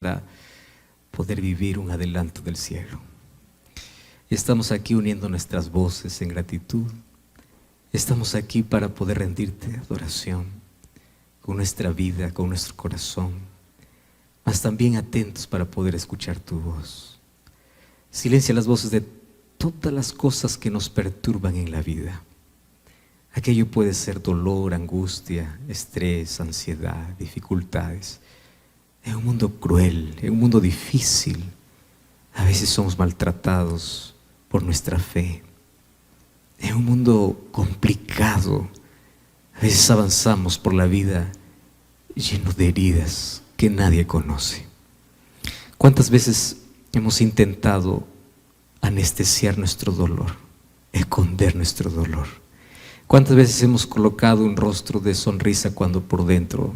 para poder vivir un adelanto del cielo. Estamos aquí uniendo nuestras voces en gratitud. Estamos aquí para poder rendirte adoración con nuestra vida, con nuestro corazón, mas también atentos para poder escuchar tu voz. Silencia las voces de todas las cosas que nos perturban en la vida. Aquello puede ser dolor, angustia, estrés, ansiedad, dificultades. En un mundo cruel, en un mundo difícil, a veces somos maltratados por nuestra fe. En un mundo complicado, a veces avanzamos por la vida lleno de heridas que nadie conoce. ¿Cuántas veces hemos intentado anestesiar nuestro dolor, esconder nuestro dolor? ¿Cuántas veces hemos colocado un rostro de sonrisa cuando por dentro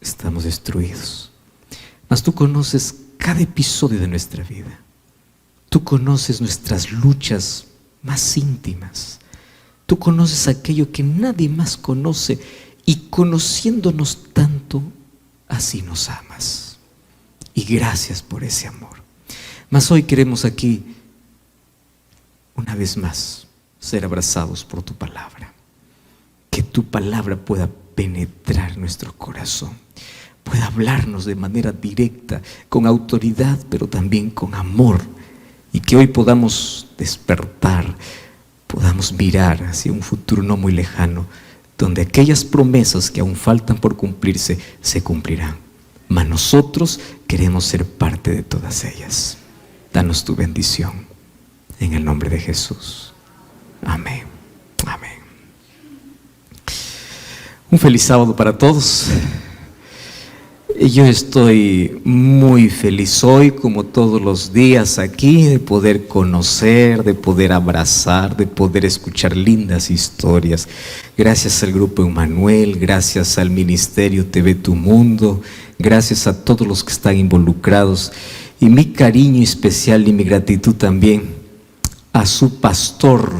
estamos destruidos? Mas tú conoces cada episodio de nuestra vida. Tú conoces nuestras luchas más íntimas. Tú conoces aquello que nadie más conoce, y conociéndonos tanto, así nos amas. Y gracias por ese amor. Mas hoy queremos aquí, una vez más, ser abrazados por tu palabra. Que tu palabra pueda penetrar nuestro corazón, pueda hablarnos de manera directa, con autoridad, pero también con amor. Y que hoy podamos despertar, podamos mirar hacia un futuro no muy lejano, donde aquellas promesas que aún faltan por cumplirse, se cumplirán. Mas nosotros queremos ser parte de todas ellas. Danos tu bendición, en el nombre de Jesús. Amén. Amén. Un feliz sábado para todos. Yo estoy muy feliz hoy, como todos los días aquí, de poder conocer, de poder abrazar, de poder escuchar lindas historias. Gracias al Grupo Emmanuel, gracias al Ministerio TV Tu Mundo, gracias a todos los que están involucrados. Y mi cariño especial y mi gratitud también a su pastor,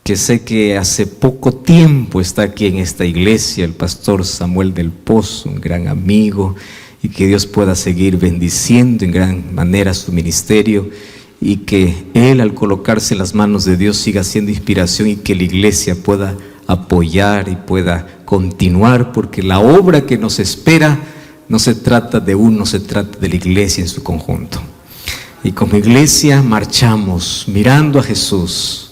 que sé que hace poco tiempo está aquí en esta iglesia, el pastor Samuel del Pozo, un gran amigo, y que Dios pueda seguir bendiciendo en gran manera su ministerio, y que él, al colocarse en las manos de Dios, siga siendo inspiración, y que la iglesia pueda apoyar y pueda continuar, porque la obra que nos espera no se trata de uno, se trata de la iglesia en su conjunto. Y como iglesia marchamos mirando a Jesús.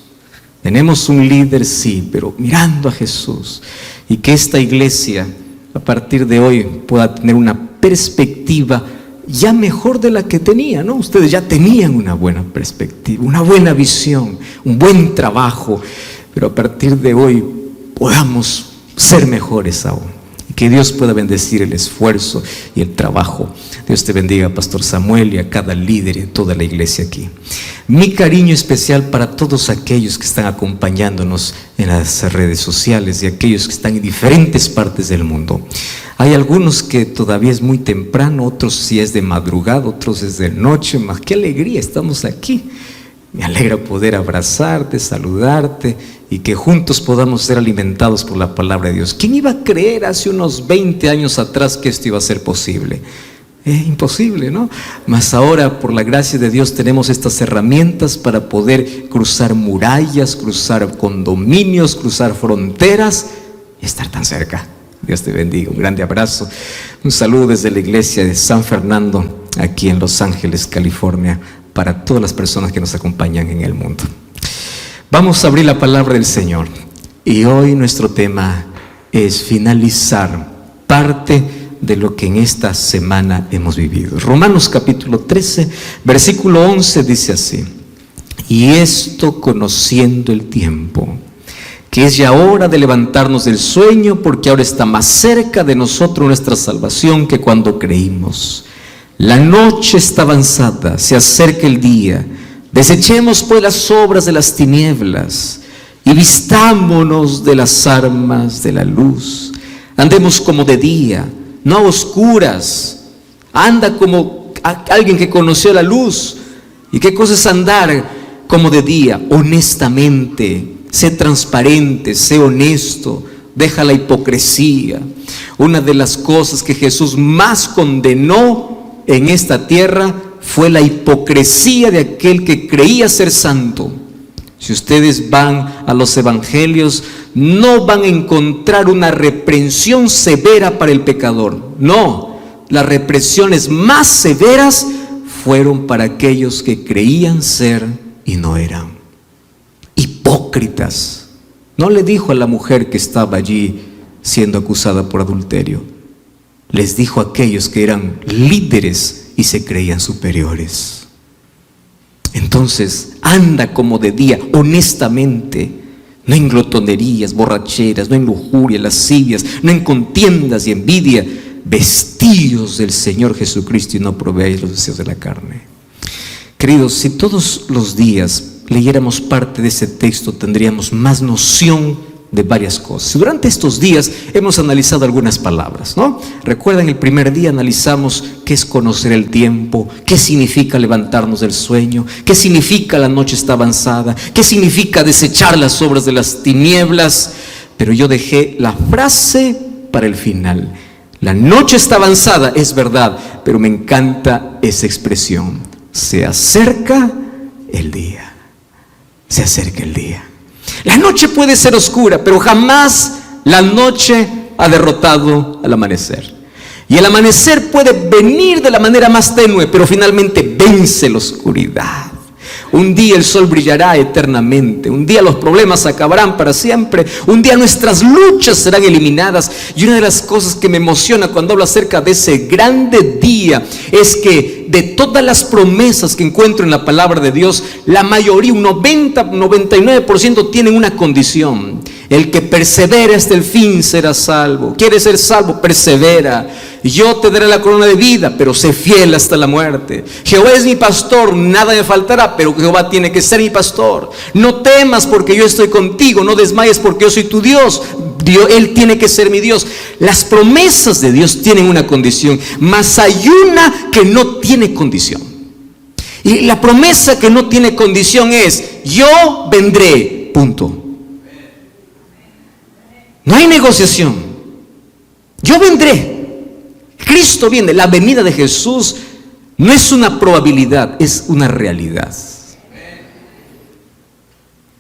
Tenemos un líder, sí, pero mirando a Jesús. Y que esta iglesia, a partir de hoy, pueda tener una perspectiva ya mejor de la que tenía, ¿no? Ustedes ya tenían una buena perspectiva, una buena visión, un buen trabajo. Pero a partir de hoy podamos ser mejores aún. Y que Dios pueda bendecir el esfuerzo y el trabajo. Dios te bendiga, Pastor Samuel, y a cada líder y a toda la iglesia aquí. Mi cariño especial para todos aquellos que están acompañándonos en las redes sociales y aquellos que están en diferentes partes del mundo. Hay algunos que todavía es muy temprano, otros sí es de madrugada, otros es de noche. Más qué alegría, estamos aquí. Me alegra poder abrazarte, saludarte y que juntos podamos ser alimentados por la palabra de Dios. ¿Quién iba a creer hace unos 20 años atrás que esto iba a ser posible? Imposible, ¿no? Mas ahora, por la gracia de Dios, tenemos estas herramientas para poder cruzar murallas, cruzar condominios, cruzar fronteras y estar tan cerca. Dios te bendiga. Un grande abrazo. Un saludo desde la iglesia de San Fernando, aquí en Los Ángeles, California, para todas las personas que nos acompañan en el mundo. Vamos a abrir la palabra del Señor. Y hoy nuestro tema es finalizar parte de lo que en esta semana hemos vivido. Romanos capítulo 13, versículo 11 dice así: y esto conociendo el tiempo, que es ya hora de levantarnos del sueño, porque ahora está más cerca de nosotros nuestra salvación que cuando creímos. La noche está avanzada, se acerca el día. Desechemos pues las obras de las tinieblas y vistámonos de las armas de la luz. Andemos como de día, no a oscuras. Anda como alguien que conoció la luz. ¿Y qué cosa es andar como de día? Honestamente, sé transparente, sé honesto, deja la hipocresía. Una de las cosas que Jesús más condenó en esta tierra fue la hipocresía de aquel que creía ser santo. Si ustedes van a los evangelios, no van a encontrar una reprensión severa para el pecador. No, las represiones más severas fueron para aquellos que creían ser y no eran. Hipócritas. No le dijo a la mujer que estaba allí siendo acusada por adulterio. Les dijo a aquellos que eran líderes y se creían superiores. Entonces, anda como de día, honestamente, no en glotonerías, borracheras, no en lujuria, lascivias, no en contiendas y envidia, vestidos del Señor Jesucristo y no proveáis los deseos de la carne. Queridos, si todos los días leyéramos parte de ese texto, tendríamos más noción de varias cosas. Durante estos días hemos analizado algunas palabras, ¿no? Recuerdan, el primer día analizamos qué es conocer el tiempo, qué significa levantarnos del sueño, qué significa la noche está avanzada, qué significa desechar las obras de las tinieblas, pero yo dejé la frase para el final. La noche está avanzada, es verdad, pero me encanta esa expresión. Se acerca el día. Se acerca el día. La noche puede ser oscura, pero jamás la noche ha derrotado al amanecer. Y el amanecer puede venir de la manera más tenue, pero finalmente vence la oscuridad. Un día el sol brillará eternamente, un día los problemas acabarán para siempre, un día nuestras luchas serán eliminadas. Y una de las cosas que me emociona cuando hablo acerca de ese grande día es que de todas las promesas que encuentro en la palabra de Dios, la mayoría, un 99% tienen una condición: el que persevera hasta el fin será salvo. ¿Quieres ser salvo? Persevera. Yo te daré la corona de vida, pero sé fiel hasta la muerte. Jehová es mi pastor, nada me faltará, pero Jehová tiene que ser mi pastor. No temas porque yo estoy contigo, no desmayes porque yo soy tu Dios. Él tiene que ser mi Dios. Las promesas de Dios tienen una condición, mas hay una que no tiene condición. Y la promesa que no tiene condición es: yo vendré, punto. No hay negociación. Yo vendré. Cristo viene. La venida de Jesús no es una probabilidad, es una realidad.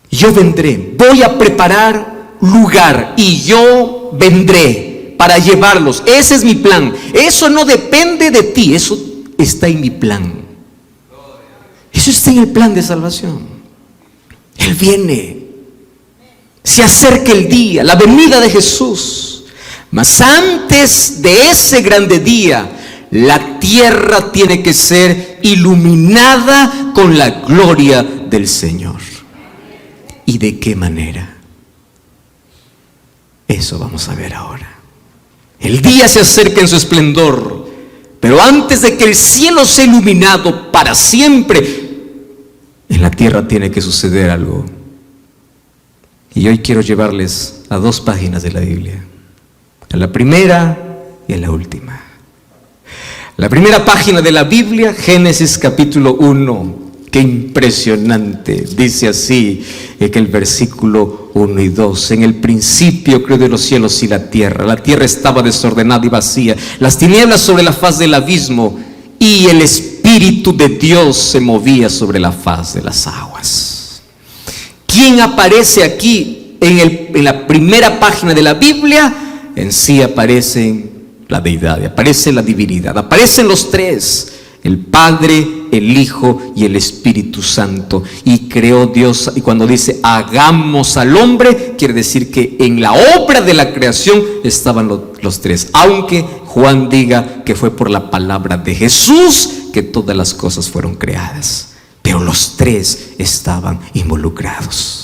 Yo vendré, voy a preparar lugar y yo vendré para llevarlos. Ese es mi plan. Eso no depende de ti, eso está en mi plan. Eso está en el plan de salvación. Él viene. Se acerca el día, la venida de Jesús. Mas antes de ese grande día, la tierra tiene que ser iluminada con la gloria del Señor. ¿Y de qué manera? Eso vamos a ver ahora. El día se acerca en su esplendor, pero antes de que el cielo sea iluminado para siempre, en la tierra tiene que suceder algo. Y hoy quiero llevarles a 2 páginas de la Biblia. A la primera y a la última. La primera página de la Biblia, Génesis capítulo 1. Qué impresionante. Dice así, que el versículo 1 y 2. En el principio creó Dios los cielos y la tierra. La tierra estaba desordenada y vacía, las tinieblas sobre la faz del abismo, y el Espíritu de Dios se movía sobre la faz de las aguas. ¿Quién aparece aquí en la primera página de la Biblia? En sí aparecen la deidad, aparece la divinidad, aparecen los tres: el Padre, el Hijo y el Espíritu Santo. Y creó Dios, y cuando dice hagamos al hombre, quiere decir que en la obra de la creación estaban los tres. Aunque Juan diga que fue por la palabra de Jesús que todas las cosas fueron creadas, pero los tres estaban involucrados.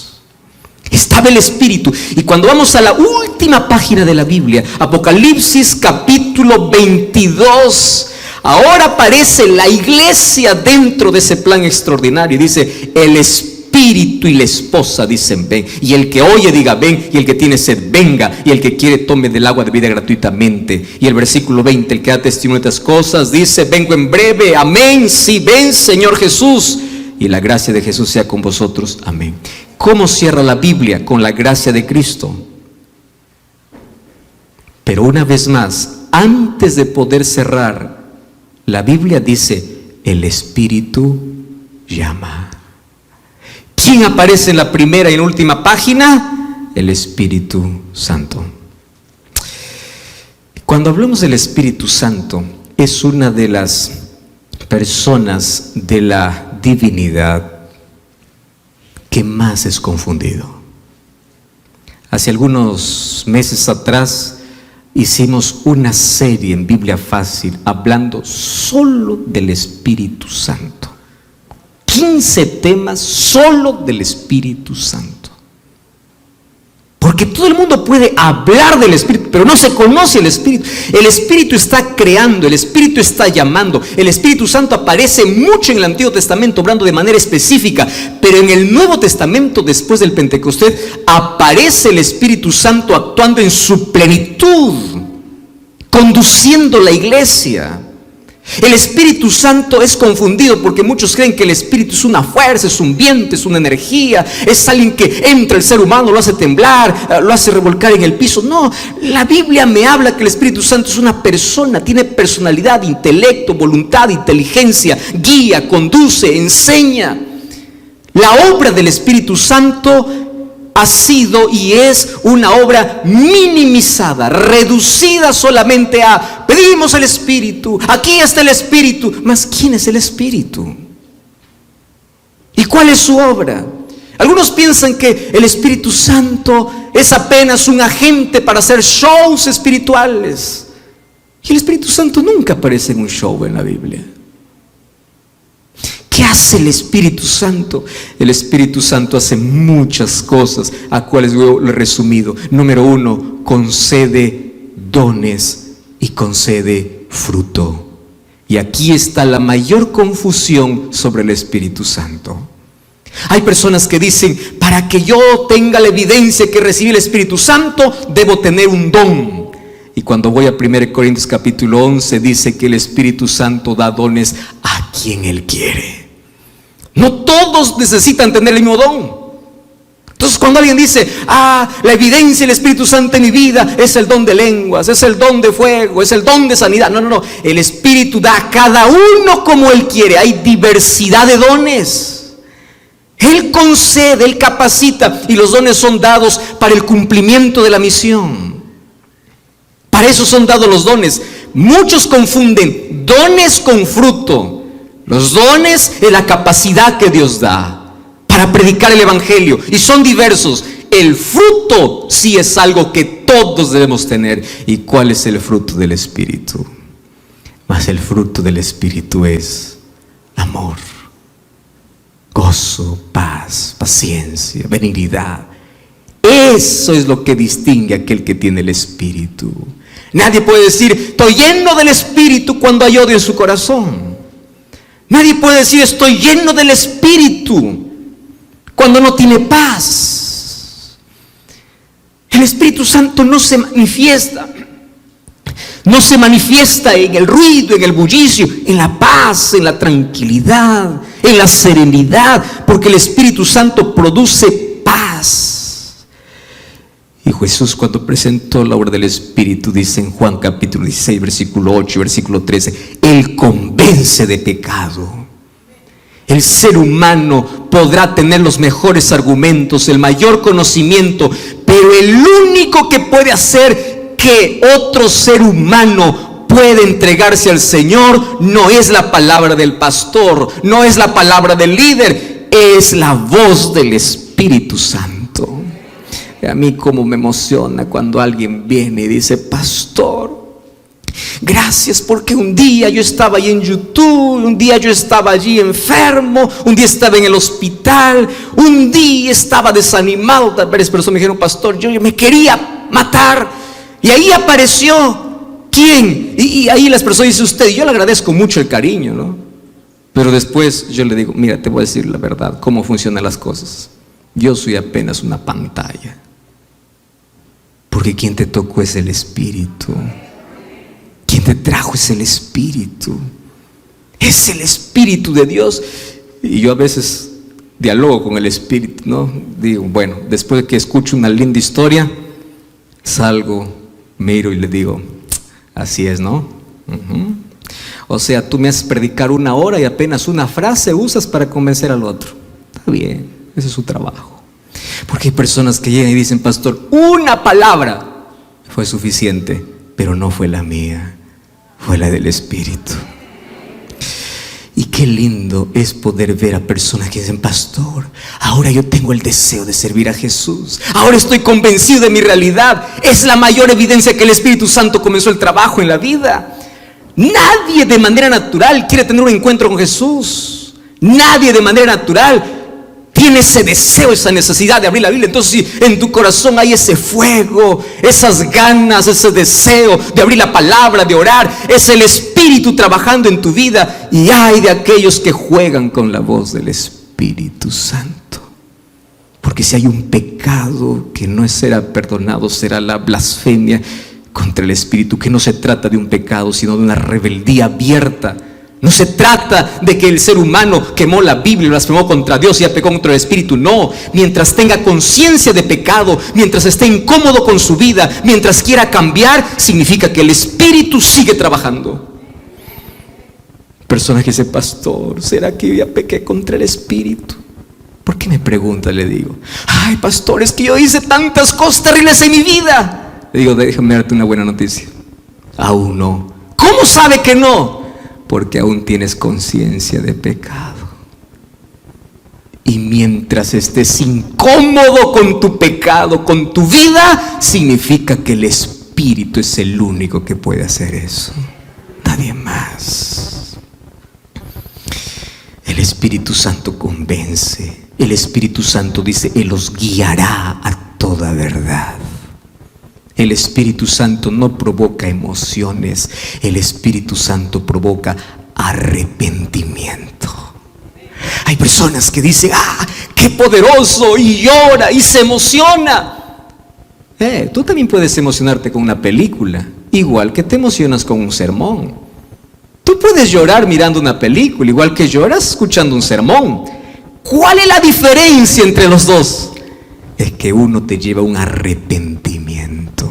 Estaba el Espíritu. Y cuando vamos a la última página de la Biblia, Apocalipsis capítulo 22, ahora aparece la iglesia dentro de ese plan extraordinario. Dice: el Espíritu y la esposa dicen ven. Y el que oye diga ven, y el que tiene sed venga, y el que quiere tome del agua de vida gratuitamente. Y el versículo 20, el que da testimonio de estas cosas, dice: vengo en breve, amén. Sí, ven Señor Jesús. Y la gracia de Jesús sea con vosotros, amén. ¿Cómo cierra la Biblia? Con la gracia de Cristo. Pero una vez más, antes de poder cerrar La Biblia dice, el Espíritu llama. ¿Quién aparece en la primera y en última página? El Espíritu Santo. Cuando hablamos del Espíritu Santo, es una de las personas de la divinidad que más es confundido. Hace algunos meses atrás hicimos una serie en Biblia Fácil hablando solo del Espíritu Santo. 15 temas solo del Espíritu Santo. Porque todo el mundo puede hablar del Espíritu, pero no se conoce el Espíritu. El Espíritu está creando, el Espíritu está llamando. El Espíritu Santo aparece mucho en el Antiguo Testamento, hablando de manera específica. Pero en el Nuevo Testamento, después del Pentecostés, aparece el Espíritu Santo actuando en su plenitud, conduciendo la iglesia. El Espíritu Santo es confundido porque muchos creen que el Espíritu es una fuerza, es un viento, es una energía, es alguien que entra el ser humano, lo hace temblar, lo hace revolcar en el piso. No, la Biblia me habla que el Espíritu Santo es una persona, tiene personalidad, intelecto, voluntad, inteligencia, guía, conduce, enseña. La obra del Espíritu Santo ha sido y es una obra minimizada, reducida solamente a pedimos el Espíritu, aquí está el Espíritu. Mas ¿quién es el Espíritu? ¿Y cuál es su obra? Algunos piensan que el Espíritu Santo es apenas un agente para hacer shows espirituales. Y el Espíritu Santo nunca aparece en un show en la Biblia. ¿Qué hace el Espíritu Santo? El Espíritu Santo hace muchas cosas, a cuales yo lo he resumido. Número 1, concede dones y concede fruto. Y aquí está la mayor confusión sobre el Espíritu Santo. Hay personas que dicen, para que yo tenga la evidencia que recibí el Espíritu Santo, debo tener un don. Y cuando voy a 1 Corintios capítulo 11, dice que el Espíritu Santo da dones a quien Él quiere. No todos necesitan tener el mismo don. Entonces cuando alguien dice, la evidencia del Espíritu Santo en mi vida es el don de lenguas, es el don de fuego, es el don de sanidad. No, el Espíritu da a cada uno como Él quiere. Hay diversidad de dones. Él concede, Él capacita, y los dones son dados para el cumplimiento de la misión. Para eso son dados los dones. Muchos confunden dones con fruto. Los dones es la capacidad que Dios da para predicar el Evangelio, y son diversos. El fruto sí es algo que todos debemos tener. ¿Y cuál es el fruto del Espíritu? Mas el fruto del Espíritu es amor, gozo, paz, paciencia, benignidad. Eso es lo que distingue a aquel que tiene el Espíritu. Nadie puede decir, estoy lleno del Espíritu, cuando hay odio en su corazón. Nadie puede decir, estoy lleno del Espíritu, cuando no tiene paz. El Espíritu Santo no se manifiesta en el ruido, en el bullicio, en la paz, en la tranquilidad, en la serenidad, porque el Espíritu Santo produce paz. Y Jesús, cuando presentó la obra del Espíritu, dice en Juan capítulo 16, versículo 8, versículo 13, Él convence de pecado. El ser humano podrá tener los mejores argumentos, el mayor conocimiento, pero el único que puede hacer que otro ser humano pueda entregarse al Señor no es la palabra del pastor, no es la palabra del líder, es la voz del Espíritu Santo. Y a mí como me emociona cuando alguien viene y dice, pastor, gracias porque un día yo estaba ahí en YouTube, un día yo estaba allí enfermo, un día estaba en el hospital, un día estaba desanimado. Varias personas me dijeron, pastor, yo me quería matar, y ahí apareció, ¿quién? Y ahí las personas dicen, usted. Y yo le agradezco mucho el cariño, ¿no? Pero después yo le digo, mira, te voy a decir la verdad, cómo funcionan las cosas. Yo soy apenas una pantalla, porque quien te tocó es el Espíritu. Quien te trajo es el Espíritu. Es el Espíritu de Dios. Y yo a veces dialogo con el Espíritu, ¿no? Digo, bueno, después de que escucho una linda historia, salgo, miro y le digo, así es, ¿no? O sea, tú me haces predicar 1 hora y apenas una frase usas para convencer al otro. Está bien, ese es su trabajo. Porque hay personas que llegan y dicen: pastor, una palabra fue suficiente, pero no fue la mía, fue la del Espíritu. Y qué lindo es poder ver a personas que dicen: pastor, ahora yo tengo el deseo de servir a Jesús. Ahora estoy convencido de mi realidad. Es la mayor evidencia que el Espíritu Santo comenzó el trabajo en la vida. Nadie de manera natural quiere tener un encuentro con Jesús. Nadie de manera natural tiene ese deseo, esa necesidad de abrir la Biblia. Entonces, si en tu corazón hay ese fuego, esas ganas, ese deseo de abrir la palabra, de orar, es el Espíritu trabajando en tu vida. Y hay de aquellos que juegan con la voz del Espíritu Santo. Porque si hay un pecado que no será perdonado, será la blasfemia contra el Espíritu, que no se trata de un pecado, sino de una rebeldía abierta. No se trata de que el ser humano quemó la Biblia y blasfemó contra Dios y ya pecó contra el Espíritu. No, mientras tenga conciencia de pecado, mientras esté incómodo con su vida, mientras quiera cambiar, significa que el Espíritu sigue trabajando. Personas que dicen: pastor, ¿será que yo ya pequé contra el Espíritu? ¿Por qué me pregunta? Le digo: ay, pastor, es que yo hice tantas cosas terribles en mi vida. Le digo: déjame darte una buena noticia. Aún no. ¿Cómo sabe que no? Porque aún tienes conciencia de pecado. Y mientras estés incómodo con tu pecado, con tu vida, significa que el Espíritu es el único que puede hacer eso. Nadie más. El Espíritu Santo convence. El Espíritu Santo dice: Él los guiará a toda verdad. El Espíritu Santo no provoca emociones. El Espíritu Santo provoca arrepentimiento. Hay personas que dicen: ¡ah, qué poderoso! Y llora y se emociona. Tú también puedes emocionarte con una película, igual que te emocionas con un sermón. Tú puedes llorar mirando una película, igual que lloras escuchando un sermón. ¿Cuál es la diferencia entre los dos? Es que uno te lleva a un arrepentimiento.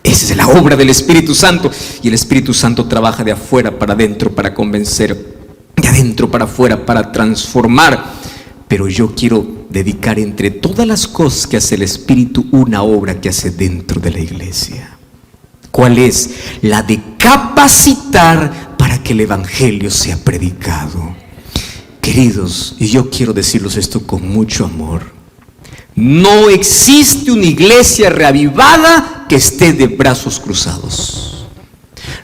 Esa es la obra del Espíritu Santo. Y el Espíritu Santo trabaja de afuera para adentro para convencer, de adentro para afuera para transformar. Pero yo quiero dedicar entre todas las cosas que hace el Espíritu una obra que hace dentro de la iglesia. ¿Cuál es? La de capacitar para que el Evangelio sea predicado. Queridos, y yo quiero decirles esto con mucho amor: no existe una iglesia reavivada que esté de brazos cruzados.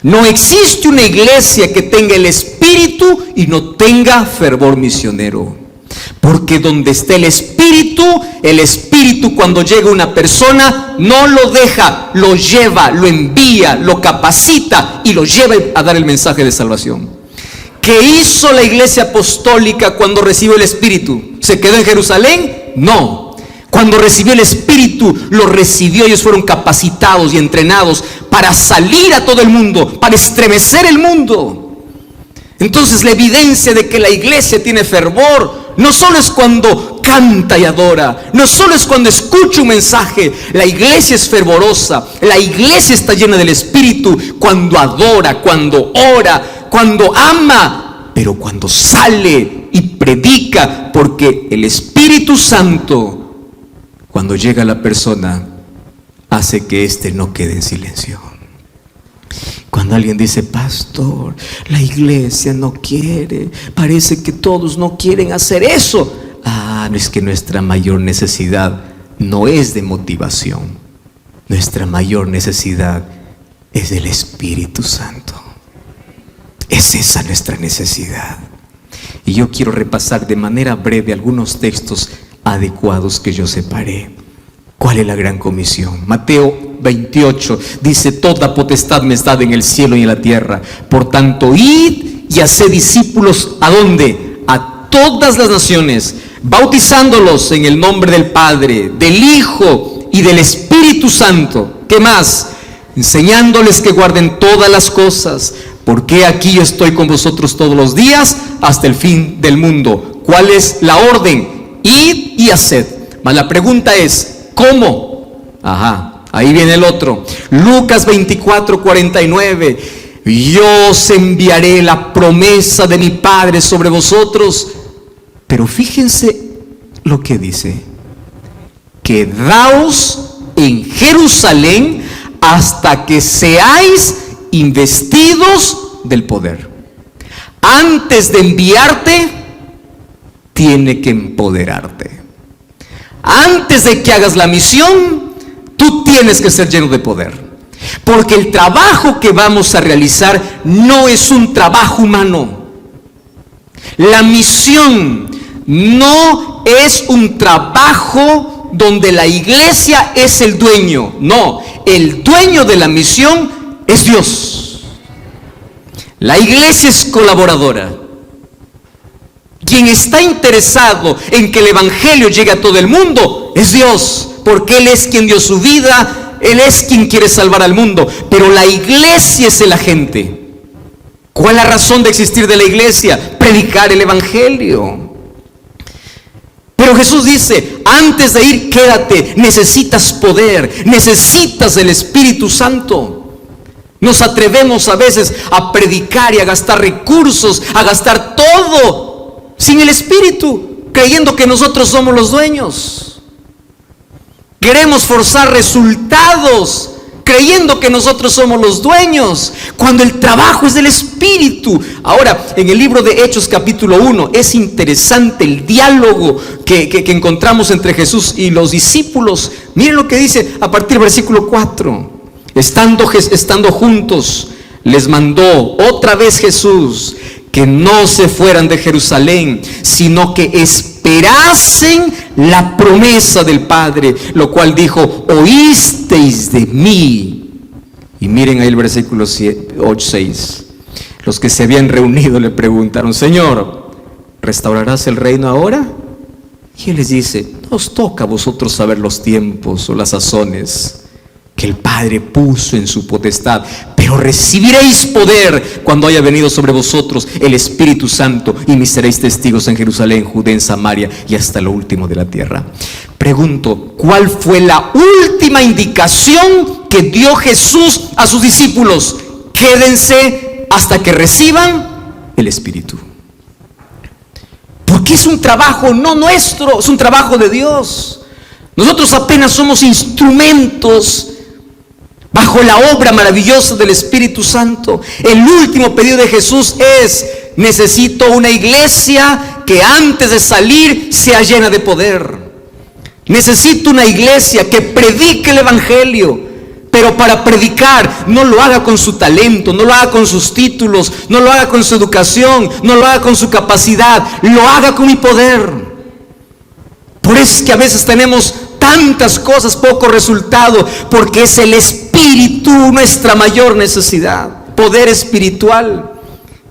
No existe una iglesia que tenga el Espíritu y no tenga fervor misionero. Porque donde está el Espíritu cuando llega una persona no lo deja, lo lleva, lo envía, lo capacita y lo lleva a dar el mensaje de salvación. ¿Qué hizo la iglesia apostólica cuando recibió el Espíritu? ¿Se quedó en Jerusalén? No. Cuando recibió el Espíritu, lo recibió, ellos fueron capacitados y entrenados para salir a todo el mundo, para estremecer el mundo. Entonces la evidencia de que la iglesia tiene fervor no solo es cuando canta y adora, no solo es cuando escucha un mensaje. La iglesia es fervorosa, la iglesia está llena del Espíritu cuando adora, cuando ora, cuando ama, pero cuando sale y predica, porque el Espíritu Santo, cuando llega a la persona, hace que éste no quede en silencio. Cuando alguien dice: pastor, la iglesia no quiere, parece que todos no quieren hacer eso. No, es que nuestra mayor necesidad no es de motivación. Nuestra mayor necesidad es del Espíritu Santo. Es esa nuestra necesidad. Y yo quiero repasar de manera breve algunos textos adecuados que yo separé. ¿Cuál es la gran comisión? Mateo 28 dice: toda potestad me es dada en el cielo y en la tierra. Por tanto, id y haced discípulos. ¿A dónde? A todas las naciones, bautizándolos en el nombre del Padre, del Hijo y del Espíritu Santo. ¿Qué más? Enseñándoles que guarden todas las cosas, porque aquí yo estoy con vosotros todos los días hasta el fin del mundo. ¿Cuál es la orden? Id y haced. Mas la pregunta es: ¿cómo? Ahí viene el otro. Lucas 24:49. yo os enviaré la promesa de mi Padre sobre vosotros. Pero fíjense lo que dice: quedaos en Jerusalén hasta que seáis investidos del poder. Antes de enviarte, tiene que empoderarte. Antes de que hagas la misión, tú tienes que ser lleno de poder. Porque el trabajo que vamos a realizar no es un trabajo humano. La misión no es un trabajo donde la iglesia es el dueño. No, el dueño de la misión es Dios. La iglesia es colaboradora. Quien está interesado en que el evangelio llegue a todo el mundo es Dios, porque Él es quien dio su vida, Él es quien quiere salvar al mundo. Pero la iglesia es el agente. ¿Cuál es la razón de existir de la iglesia? Predicar el evangelio. Pero Jesús dice: antes de ir, quédate. Necesitas poder, necesitas el Espíritu Santo. Nos atrevemos a veces a predicar y a gastar recursos, a gastar todo sin el Espíritu, creyendo que nosotros somos los dueños. Queremos forzar resultados, creyendo que nosotros somos los dueños, cuando el trabajo es del Espíritu. Ahora, en el libro de Hechos capítulo 1, es interesante el diálogo que encontramos entre Jesús y los discípulos. Miren lo que dice a partir del versículo 4. Estando juntos, les mandó otra vez Jesús que no se fueran de Jerusalén, sino que esperasen la promesa del Padre, lo cual dijo: oísteis de mí. Y miren ahí el versículo 6. Los que se habían reunido le preguntaron: Señor, ¿restaurarás el reino ahora? Y Él les dice: no os toca a vosotros saber los tiempos o las sazones que el Padre puso en su potestad, pero recibiréis poder cuando haya venido sobre vosotros el Espíritu Santo, y me seréis testigos en Jerusalén, Judea, en Samaria y hasta lo último de la tierra. Pregunto: ¿cuál fue la última indicación que dio Jesús a sus discípulos? Quédense hasta que reciban el Espíritu. Porque es un trabajo no nuestro, es un trabajo de Dios. Nosotros apenas somos instrumentos bajo la obra maravillosa del Espíritu Santo. El último pedido de Jesús es: necesito una iglesia que antes de salir sea llena de poder. Necesito una iglesia que predique el evangelio, pero para predicar no lo haga con su talento, no lo haga con sus títulos, no lo haga con su educación, no lo haga con su capacidad, lo haga con mi poder. Por eso es que a veces tenemos tantas cosas, poco resultado, porque es el Espíritu nuestra mayor necesidad, poder espiritual.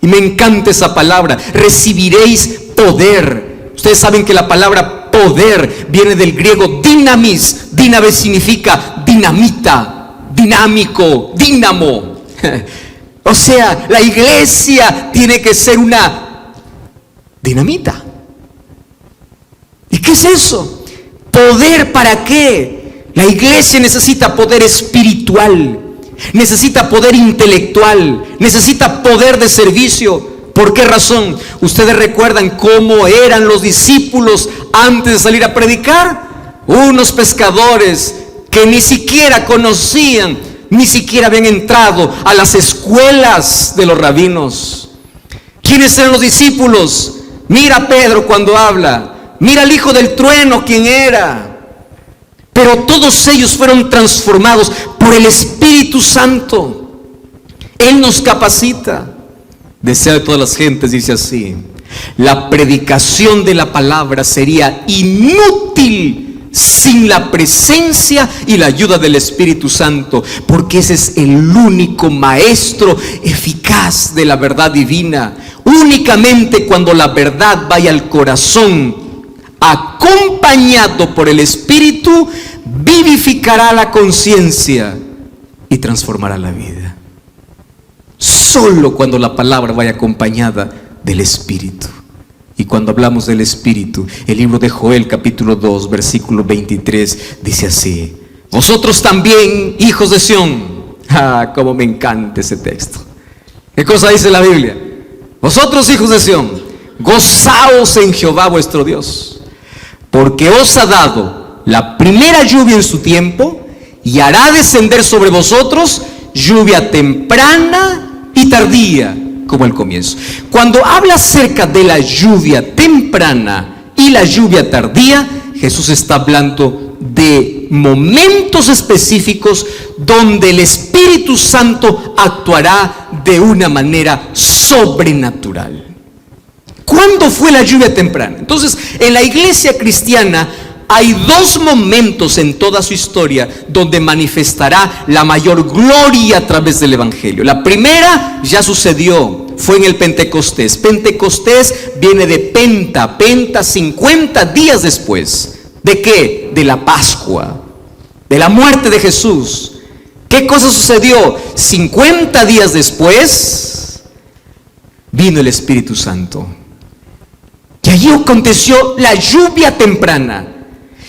Y me encanta esa palabra: recibiréis poder. Ustedes saben que la palabra poder viene del griego dinamis. Dinamis significa dinamita, dinámico, dínamo. O sea, la iglesia tiene que ser una dinamita. ¿Y qué es eso? ¿Poder para qué? La iglesia necesita poder espiritual, necesita poder intelectual, necesita poder de servicio. ¿Por qué razón? Ustedes recuerdan cómo eran los discípulos antes de salir a predicar. Unos pescadores que ni siquiera conocían, ni siquiera habían entrado a las escuelas de los rabinos. ¿Quiénes eran los discípulos? Mira a Pedro cuando habla. Mira al hijo del trueno, quién era. Pero todos ellos fueron transformados por el Espíritu Santo. Él nos capacita. Deseo de todas las gentes dice así: la predicación de la palabra sería inútil sin la presencia y la ayuda del Espíritu Santo, porque ese es el único maestro eficaz de la verdad divina. Únicamente cuando la verdad vaya al corazón, acompañado por el Espíritu, vivificará la conciencia y transformará la vida. Solo cuando la palabra vaya acompañada del Espíritu. Y cuando hablamos del Espíritu, el libro de Joel capítulo 2 versículo 23 dice así: vosotros también, hijos de Sión. Cómo me encanta ese texto. ¿Qué cosa dice la Biblia? Vosotros, hijos de Sión, gozaos en Jehová vuestro Dios, porque os ha dado la primera lluvia en su tiempo, y hará descender sobre vosotros lluvia temprana y tardía, como el comienzo. Cuando habla acerca de la lluvia temprana y la lluvia tardía, Jesús está hablando de momentos específicos donde el Espíritu Santo actuará de una manera sobrenatural. ¿Cuándo fue la lluvia temprana? Entonces, en la iglesia cristiana hay dos momentos en toda su historia donde manifestará la mayor gloria a través del Evangelio. La primera ya sucedió, fue en el Pentecostés. Pentecostés viene de Penta, 50 días después. ¿De qué? De la Pascua, de la muerte de Jesús. ¿Qué cosa sucedió? 50 días después vino el Espíritu Santo. Y allí aconteció la lluvia temprana.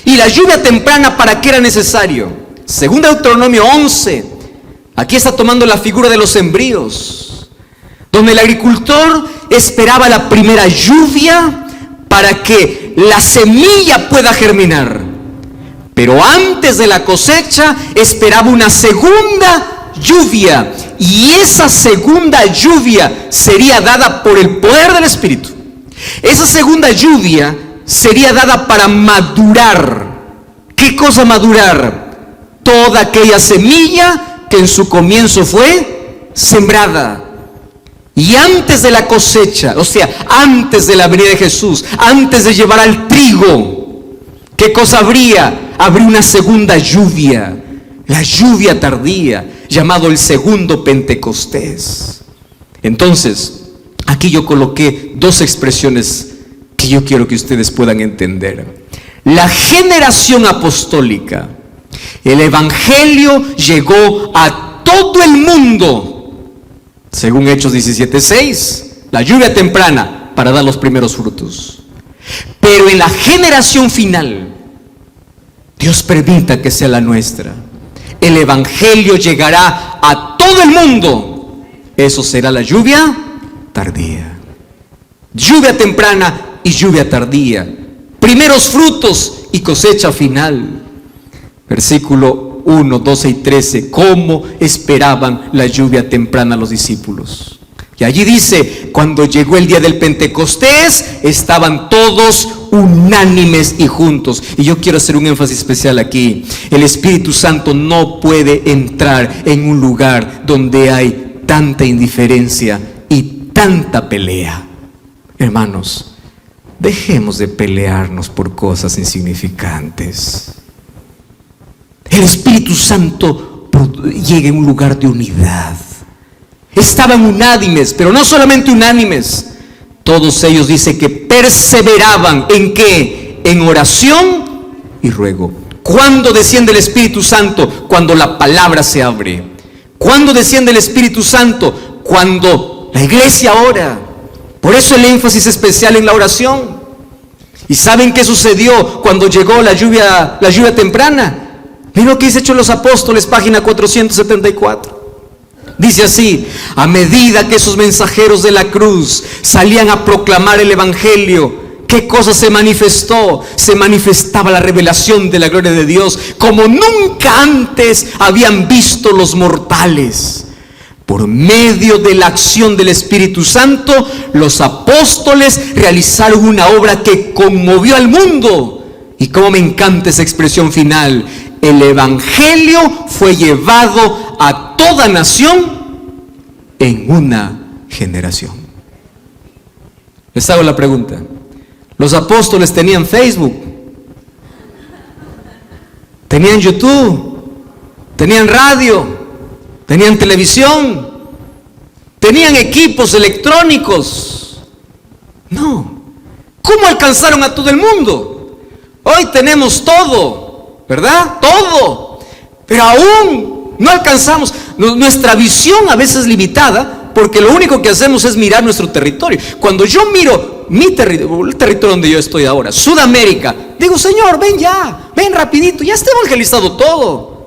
¿Y la lluvia temprana para qué era necesario? Según Deuteronomio 11, aquí está tomando la figura de los sembríos, donde el agricultor esperaba la primera lluvia para que la semilla pueda germinar. Pero antes de la cosecha esperaba una segunda lluvia, y esa segunda lluvia sería dada por el poder del Espíritu. Esa segunda lluvia sería dada para madurar. ¿Qué cosa madurar? Toda aquella semilla que en su comienzo fue sembrada. Y antes de la cosecha, o sea, antes de la venida de Jesús, antes de llevar al trigo, ¿qué cosa habría? Habría una segunda lluvia, la lluvia tardía, llamado el segundo Pentecostés. Entonces, aquí yo coloqué dos expresiones que yo quiero que ustedes puedan entender. La generación apostólica, el Evangelio llegó a todo el mundo, según Hechos 17:6, la lluvia temprana para dar los primeros frutos. Pero en la generación final, Dios permita que sea la nuestra, el Evangelio llegará a todo el mundo. Eso será la lluvia tardía. Lluvia temprana y lluvia tardía, primeros frutos y cosecha final. Versículo 1, 12 y 13, ¿cómo esperaban la lluvia temprana los discípulos? Y allí dice, cuando llegó el día del Pentecostés, estaban todos unánimes y juntos. Y yo quiero hacer un énfasis especial aquí. El Espíritu Santo no puede entrar en un lugar donde hay tanta indiferencia y tanta pelea. Hermanos, dejemos de pelearnos por cosas insignificantes. El Espíritu Santo llega en un lugar de unidad. Estaban unánimes, pero no solamente unánimes. Todos ellos dice que perseveraban ¿en qué? En oración y ruego. ¿Cuándo desciende el Espíritu Santo? Cuando la palabra se abre. ¿Cuándo desciende el Espíritu Santo? Cuando la iglesia ora. Por eso el énfasis especial en la oración. ¿Y saben qué sucedió cuando llegó la lluvia temprana? Miren lo que dice Hechos de los Apóstoles, página 474. Dice así: a medida que esos mensajeros de la cruz salían a proclamar el Evangelio, ¿qué cosa se manifestó? Se manifestaba la revelación de la gloria de Dios como nunca antes habían visto los mortales. Por medio de la acción del Espíritu Santo, los apóstoles realizaron una obra que conmovió al mundo. Y cómo me encanta esa expresión final: el Evangelio fue llevado a toda nación en una generación. Les hago la pregunta: ¿los apóstoles tenían Facebook? ¿Tenían YouTube? ¿Tenían radio? ¿Tenían televisión? ¿Tenían equipos electrónicos? No. ¿Cómo alcanzaron a todo el mundo? Hoy tenemos todo, ¿verdad? Todo. Pero aún no alcanzamos. Nuestra visión a veces es limitada, porque lo único que hacemos es mirar nuestro territorio. Cuando yo miro mi territorio, el territorio donde yo estoy ahora, Sudamérica, digo: Señor, ven ya, ven rapidito, ya está evangelizado todo.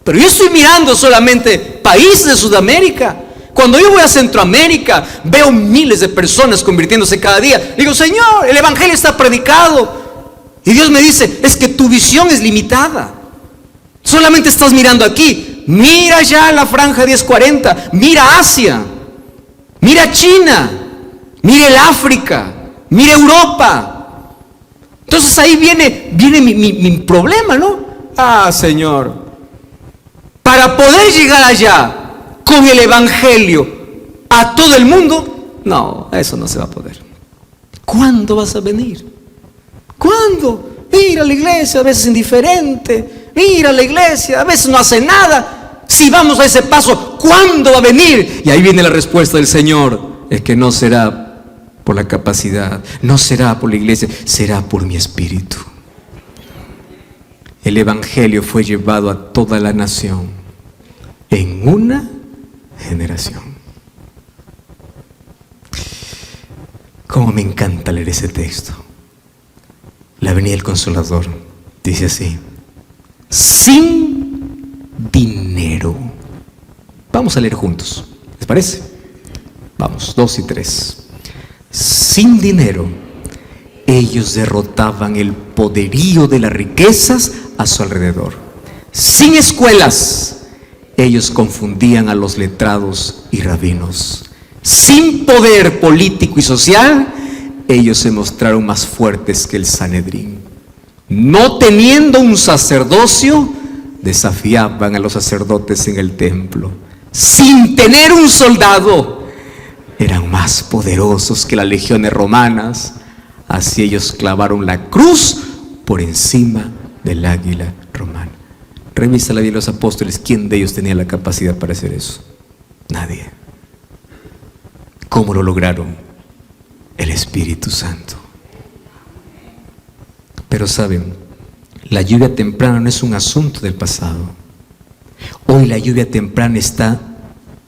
Pero yo estoy mirando solamente países de Sudamérica. Cuando yo voy a Centroamérica, veo miles de personas convirtiéndose cada día. Digo, Señor, el evangelio está predicado. Y Dios me dice, es que tu visión es limitada. Solamente estás mirando aquí. Mira ya la franja 1040, mira Asia, mira China, mira el África, mira Europa. Entonces ahí viene mi problema, ¿no? Ah, Señor, para poder llegar allá con el evangelio a todo el mundo, no, eso no se va a poder. ¿Cuándo vas a venir? ¿Cuándo? Mira la iglesia, a veces indiferente. Mira la iglesia, a veces no hace nada. Si vamos a ese paso, ¿cuándo va a venir? Y ahí viene la respuesta del Señor. Es que no será por la capacidad, no será por la iglesia, será por mi espíritu. El evangelio fue llevado a toda la nación en una generación. Cómo me encanta leer ese texto. La venida del Consolador dice así: sin dinero. Vamos a leer juntos, ¿les parece? Vamos, 2 y 3. Sin dinero, ellos derrotaban el poderío de las riquezas a su alrededor. Sin escuelas, ellos confundían a los letrados y rabinos. Sin poder político y social, ellos se mostraron más fuertes que el Sanedrín. No teniendo un sacerdocio, desafiaban a los sacerdotes en el templo. Sin tener un soldado, eran más poderosos que las legiones romanas. Así ellos clavaron la cruz por encima del águila romana. Revisa la vida de los apóstoles. ¿Quién de ellos tenía la capacidad para hacer eso? Nadie. ¿Cómo lo lograron? El Espíritu Santo. Pero saben, la lluvia temprana no es un asunto del pasado. Hoy la lluvia temprana está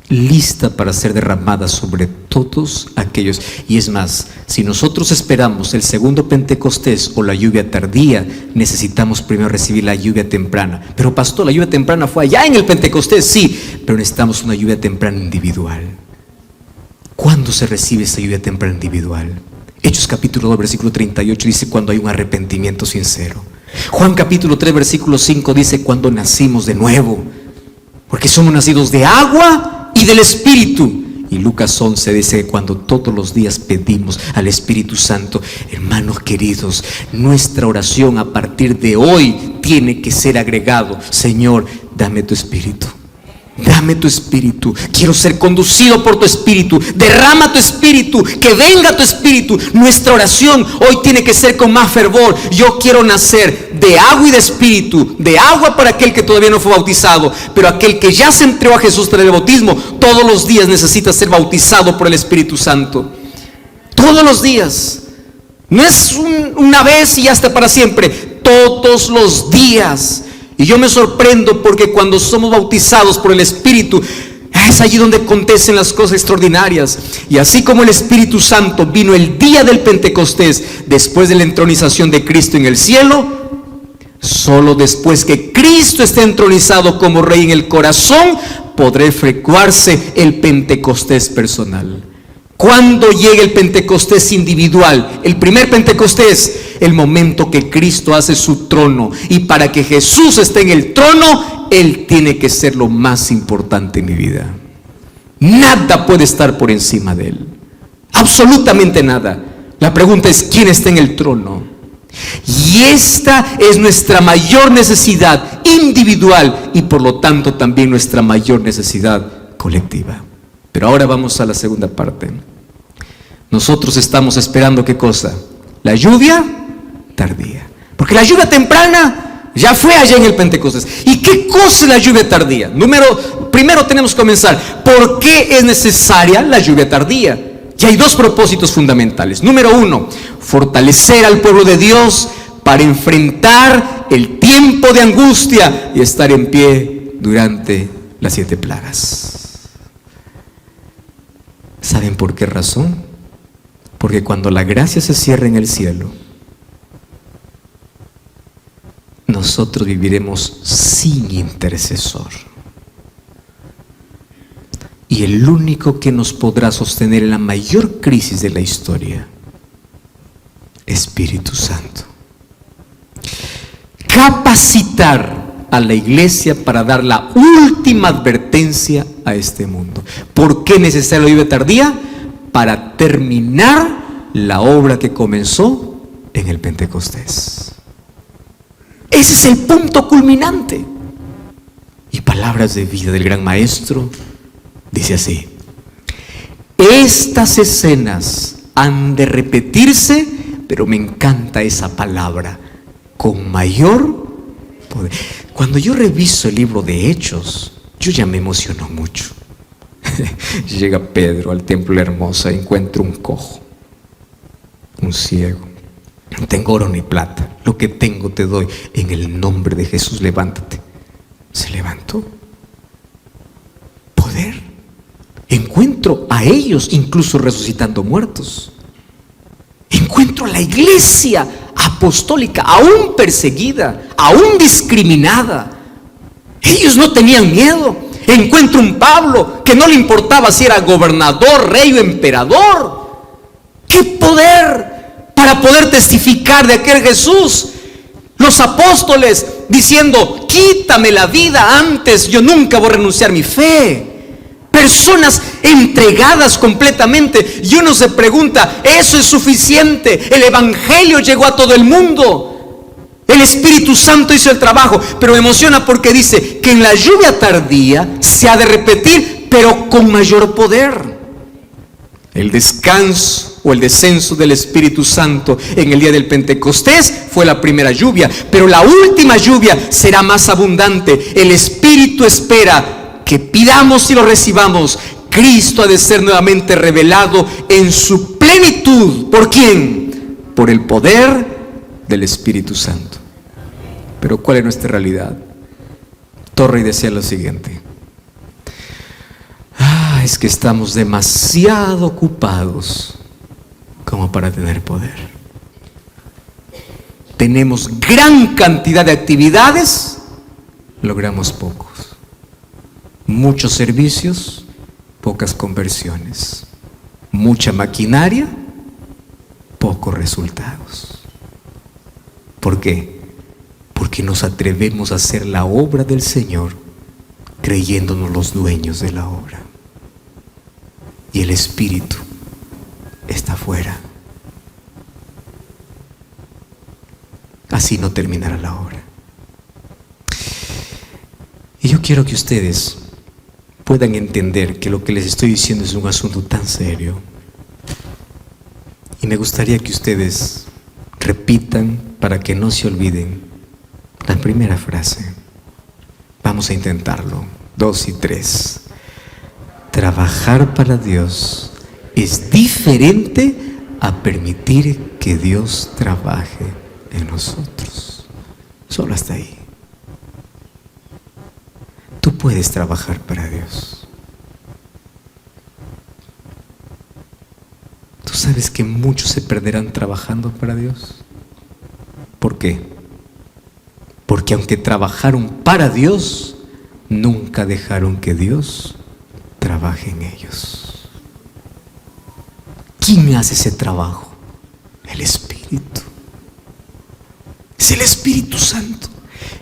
lista para ser derramada sobre todos aquellos. Y es más, si nosotros esperamos el segundo Pentecostés o la lluvia tardía, necesitamos primero recibir la lluvia temprana. Pero pastor, la lluvia temprana fue allá en el Pentecostés, sí, pero necesitamos una lluvia temprana individual. ¿Cuándo se recibe esa lluvia temprana individual? Hechos capítulo 2 versículo 38 dice cuando hay un arrepentimiento sincero. Juan capítulo 3 versículo 5 dice cuando nacimos de nuevo, porque somos nacidos de agua y del Espíritu. Y Lucas 11 dice cuando todos los días pedimos al Espíritu Santo. Hermanos queridos, nuestra oración a partir de hoy tiene que ser agregado: Señor, dame tu Espíritu. Dame tu Espíritu, quiero ser conducido por tu Espíritu. Derrama tu Espíritu, que venga tu Espíritu. Nuestra oración hoy tiene que ser con más fervor. Yo quiero nacer de agua y de Espíritu. De agua para aquel que todavía no fue bautizado, pero aquel que ya se entregó a Jesús tras el bautismo, todos los días necesita ser bautizado por el Espíritu Santo. Todos los días. No es una vez y hasta para siempre. Todos los días. Y yo me sorprendo porque cuando somos bautizados por el Espíritu, es allí donde acontecen las cosas extraordinarias. Y así como el Espíritu Santo vino el día del Pentecostés, después de la entronización de Cristo en el cielo, solo después que Cristo esté entronizado como Rey en el corazón, podrá efectuarse el Pentecostés personal. Cuando llegue el Pentecostés individual, el primer Pentecostés, el momento que Cristo hace su trono, y para que Jesús esté en el trono, Él tiene que ser lo más importante en mi vida. Nada puede estar por encima de Él, absolutamente nada. La pregunta es: ¿quién está en el trono? Y esta es nuestra mayor necesidad individual y por lo tanto también nuestra mayor necesidad colectiva. Pero ahora vamos a la segunda parte. Nosotros estamos esperando ¿qué cosa? La lluvia tardía. Porque la lluvia temprana ya fue allá en el Pentecostés. ¿Y qué cosa es la lluvia tardía? Primero tenemos que comenzar. ¿Por qué es necesaria la lluvia tardía? Y hay dos propósitos fundamentales. Número 1, fortalecer al pueblo de Dios para enfrentar el tiempo de angustia y estar en pie durante las 7 plagas. ¿Saben por qué razón? Porque cuando la gracia se cierra en el cielo, nosotros viviremos sin intercesor. y el único que nos podrá sostener en la mayor crisis de la historia, Espíritu Santo. Capacitar a la iglesia para dar la última advertencia a este mundo. ¿Por qué es necesaria la lluvia tardía? Para terminar la obra que comenzó en el Pentecostés. Ese es el punto culminante. Y palabras de vida del gran maestro dice así: estas escenas han de repetirse, pero me encanta esa palabra, con mayor poder. Cuando yo reviso el libro de Hechos, yo ya me emociono mucho. Llega Pedro al templo de la Hermosa, encuentra un cojo, un ciego. No tengo oro ni plata, lo que tengo te doy, en el nombre de Jesús levántate. Se levantó. Poder. Encuentro a ellos incluso resucitando muertos. Encuentro a la iglesia apostólica aún perseguida, aún discriminada. Ellos no tenían miedo. Encuentro un Pablo que no le importaba si era gobernador, rey o emperador. ¡Qué poder! Para poder testificar de aquel Jesús. Los apóstoles diciendo: quítame la vida antes, yo nunca voy a renunciar a mi fe. Personas entregadas completamente. Y uno se pregunta: ¿eso es suficiente? El evangelio llegó a todo el mundo, el Espíritu Santo hizo el trabajo. Pero me emociona porque dice que en la lluvia tardía se ha de repetir, pero con mayor poder. El descanso o el descenso del Espíritu Santo en el día del Pentecostés fue la primera lluvia, pero la última lluvia será más abundante. El Espíritu espera que pidamos y lo recibamos. Cristo ha de ser nuevamente revelado en su plenitud. ¿Por quién? Por el poder del Espíritu Santo. Pero ¿cuál es nuestra realidad? Torrey decía lo siguiente: es que estamos demasiado ocupados como para tener poder. Tenemos gran cantidad de actividades, logramos pocos. Muchos servicios, pocas conversiones. Mucha maquinaria, pocos resultados. ¿Por qué? Porque nos atrevemos a hacer la obra del Señor creyéndonos los dueños de la obra. Y el Espíritu está afuera. Así no terminará la obra. Y yo quiero que ustedes puedan entender que lo que les estoy diciendo es un asunto tan serio. Y me gustaría que ustedes repitan, para que no se olviden, la primera frase. Vamos a intentarlo. 2 y 3. Trabajar para Dios es diferente a permitir que Dios trabaje en nosotros. Solo hasta ahí. Tú puedes trabajar para Dios. ¿Tú sabes que muchos se perderán trabajando para Dios? ¿Por qué? Porque aunque trabajaron para Dios, nunca dejaron que Dios trabaje en ellos. ¿Quién hace ese trabajo? El Espíritu. Es el Espíritu Santo.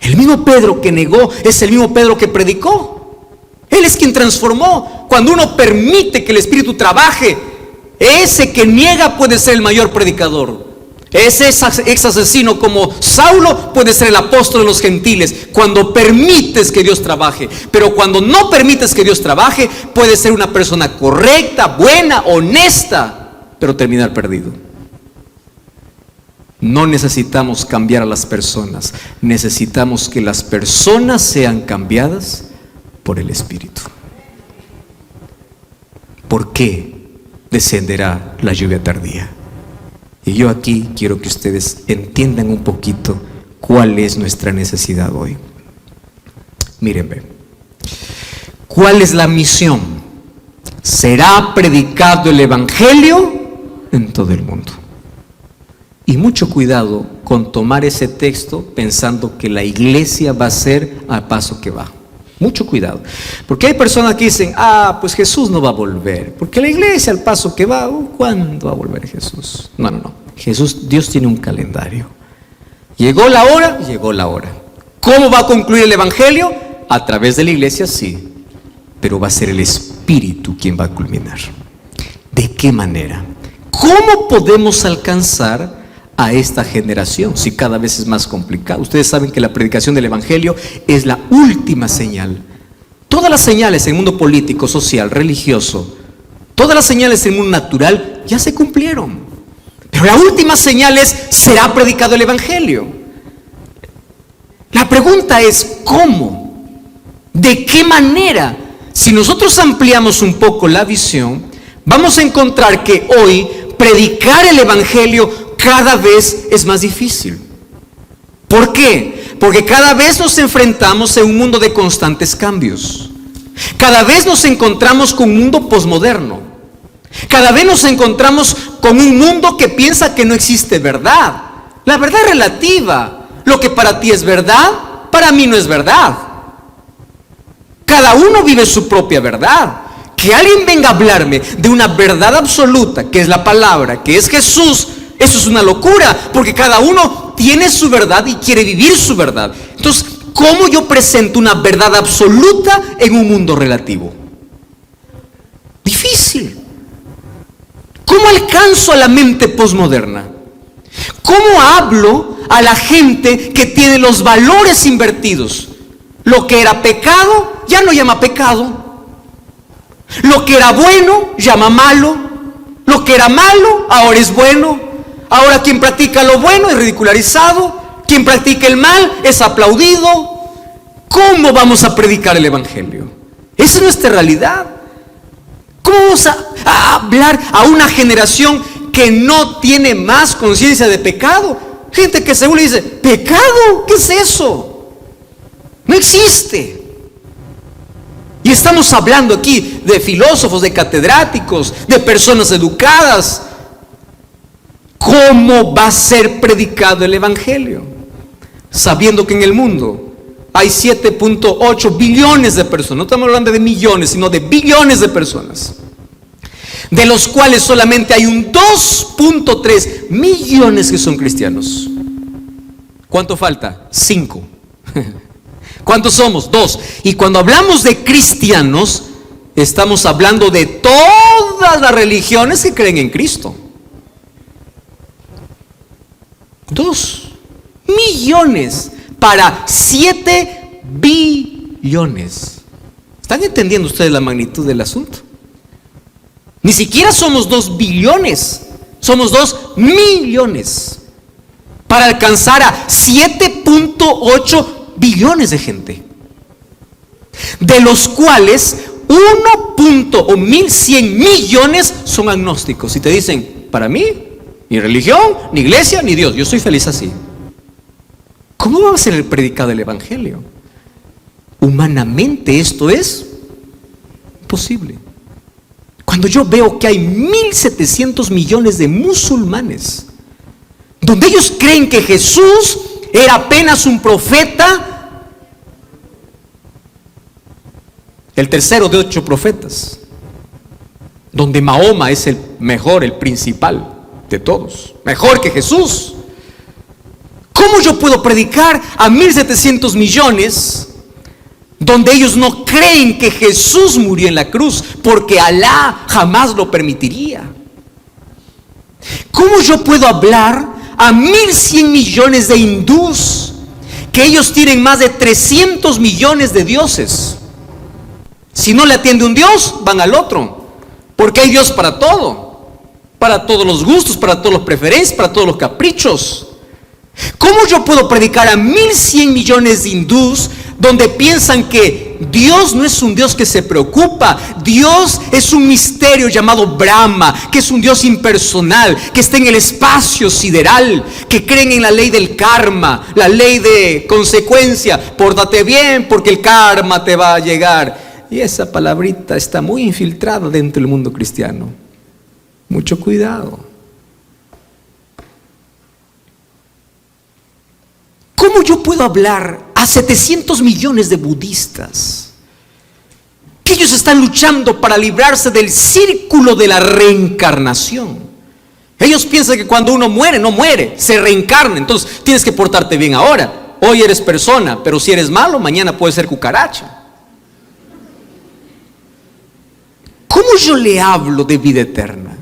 El mismo Pedro que negó es el mismo Pedro que predicó. Él es quien transformó. Cuando uno permite que el Espíritu trabaje, ese que niega puede ser el mayor predicador. Ese ex asesino como Saulo puede ser el apóstol de los gentiles, cuando permites que Dios trabaje. Pero cuando no permites que Dios trabaje, puede ser una persona correcta, buena, honesta, pero terminar perdido. No necesitamos cambiar a las personas, necesitamos que las personas sean cambiadas por el Espíritu. ¿Por qué descenderá la lluvia tardía? Y yo aquí quiero que ustedes entiendan un poquito cuál es nuestra necesidad hoy. Mírenme, ¿cuál es la misión? Será predicado el Evangelio en todo el mundo. Y mucho cuidado con tomar ese texto pensando que la iglesia va a ser al paso que va. Mucho cuidado. Porque hay personas que dicen, pues Jesús no va a volver. Porque la iglesia, al paso que va, ¿cuándo va a volver Jesús? No. Dios tiene un calendario. Llegó la hora, llegó la hora. ¿Cómo va a concluir el evangelio? A través de la iglesia, sí. Pero va a ser el Espíritu quien va a culminar. ¿De qué manera? ¿Cómo podemos alcanzar a esta generación si cada vez es más complicado? Ustedes saben que la predicación del evangelio es la última señal. Todas las señales en el mundo político, social, religioso, todas las señales en el mundo natural ya se cumplieron. Pero la última señal es: será predicado el evangelio. La pregunta es: ¿cómo? ¿De qué manera? Si nosotros ampliamos un poco la visión, vamos a encontrar que hoy predicar el evangelio cada vez es más difícil. ¿Por qué? Porque cada vez nos enfrentamos en un mundo de constantes cambios. Cada vez nos encontramos con un mundo posmoderno. Cada vez nos encontramos con un mundo que piensa que no existe verdad. La verdad es relativa. Lo que para ti es verdad, para mí no es verdad. Cada uno vive su propia verdad. Que alguien venga a hablarme de una verdad absoluta, que es la palabra, que es Jesús, eso es una locura, porque cada uno tiene su verdad y quiere vivir su verdad. Entonces, ¿cómo yo presento una verdad absoluta en un mundo relativo? Difícil. ¿Cómo alcanzo a la mente posmoderna? ¿Cómo hablo a la gente que tiene los valores invertidos? Lo que era pecado, ya no llama pecado. Lo que era bueno, llama malo. Lo que era malo, ahora es bueno. Ahora quien practica lo bueno es ridicularizado. Quien practica el mal es aplaudido. ¿Cómo vamos a predicar el evangelio? Esa es nuestra realidad. ¿Cómo vamos a hablar a una generación que no tiene más conciencia de pecado? Gente que según le dice: ¿pecado? ¿Qué es eso? No existe. Y estamos hablando aquí de filósofos, de catedráticos, de personas educadas. ¿Cómo va a ser predicado el evangelio? Sabiendo que en el mundo hay 7.8 billones de personas. No estamos hablando de millones, sino de billones de personas, de los cuales solamente hay un 2.3 millones que son cristianos. ¿Cuánto falta? 5. ¿Cuántos somos? 2. Y cuando hablamos de cristianos, estamos hablando de todas las religiones que creen en Cristo. 2 millones para 7 billones. ¿Están entendiendo ustedes la magnitud del asunto? Ni siquiera somos 2 billones, somos 2 millones para alcanzar a 7.8 billones de gente, de los cuales 1.100 millones son agnósticos. Y te dicen: para mí, ni religión, ni iglesia, ni Dios, yo soy feliz así. ¿Cómo va a ser el predicado del evangelio? Humanamente esto es imposible. Cuando yo veo que hay 1.700 millones de musulmanes, donde ellos creen que Jesús era apenas un profeta, el tercero de 8 profetas, donde Mahoma es el mejor, el principal de todos, mejor que Jesús. ¿Cómo yo puedo predicar a 1.700 millones donde ellos no creen que Jesús murió en la cruz? Porque Alá jamás lo permitiría. ¿Cómo yo puedo hablar a 1.100 millones de hindús que ellos tienen más de 300 millones de dioses? Si no le atiende un Dios, van al otro, porque hay Dios para todo, para todos los gustos, para todas las preferencias, para todos los caprichos. ¿Cómo yo puedo predicar a 1.100 millones de hindús donde piensan que Dios no es un Dios que se preocupa? Dios es un misterio llamado Brahma, que es un Dios impersonal, que está en el espacio sideral, que creen en la ley del karma, la ley de consecuencia. Pórtate bien porque el karma te va a llegar. Y esa palabrita está muy infiltrada dentro del mundo cristiano. Mucho cuidado. ¿Cómo yo puedo hablar a 700 millones de budistas que ellos están luchando para librarse del círculo de la reencarnación. Ellos piensan que cuando uno muere, no muere, se reencarna. Entonces tienes que portarte bien ahora. Hoy eres persona, pero si eres malo, mañana puedes ser cucaracha. ¿Cómo yo le hablo de vida eterna?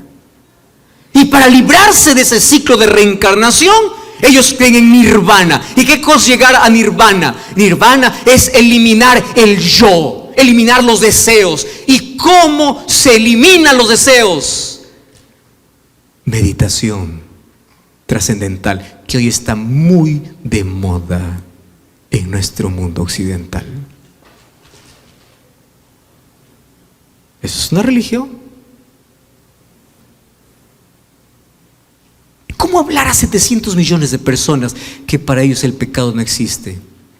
Y para librarse de ese ciclo de reencarnación, ellos creen en nirvana. ¿Y qué cosa es llegar a nirvana? Nirvana es eliminar el yo, eliminar los deseos. ¿Y cómo se eliminan los deseos? Meditación trascendental, que hoy está muy de moda en nuestro mundo occidental. ¿Eso es una religión? ¿Cómo hablar a 700 millones de personas que para ellos el pecado no existe?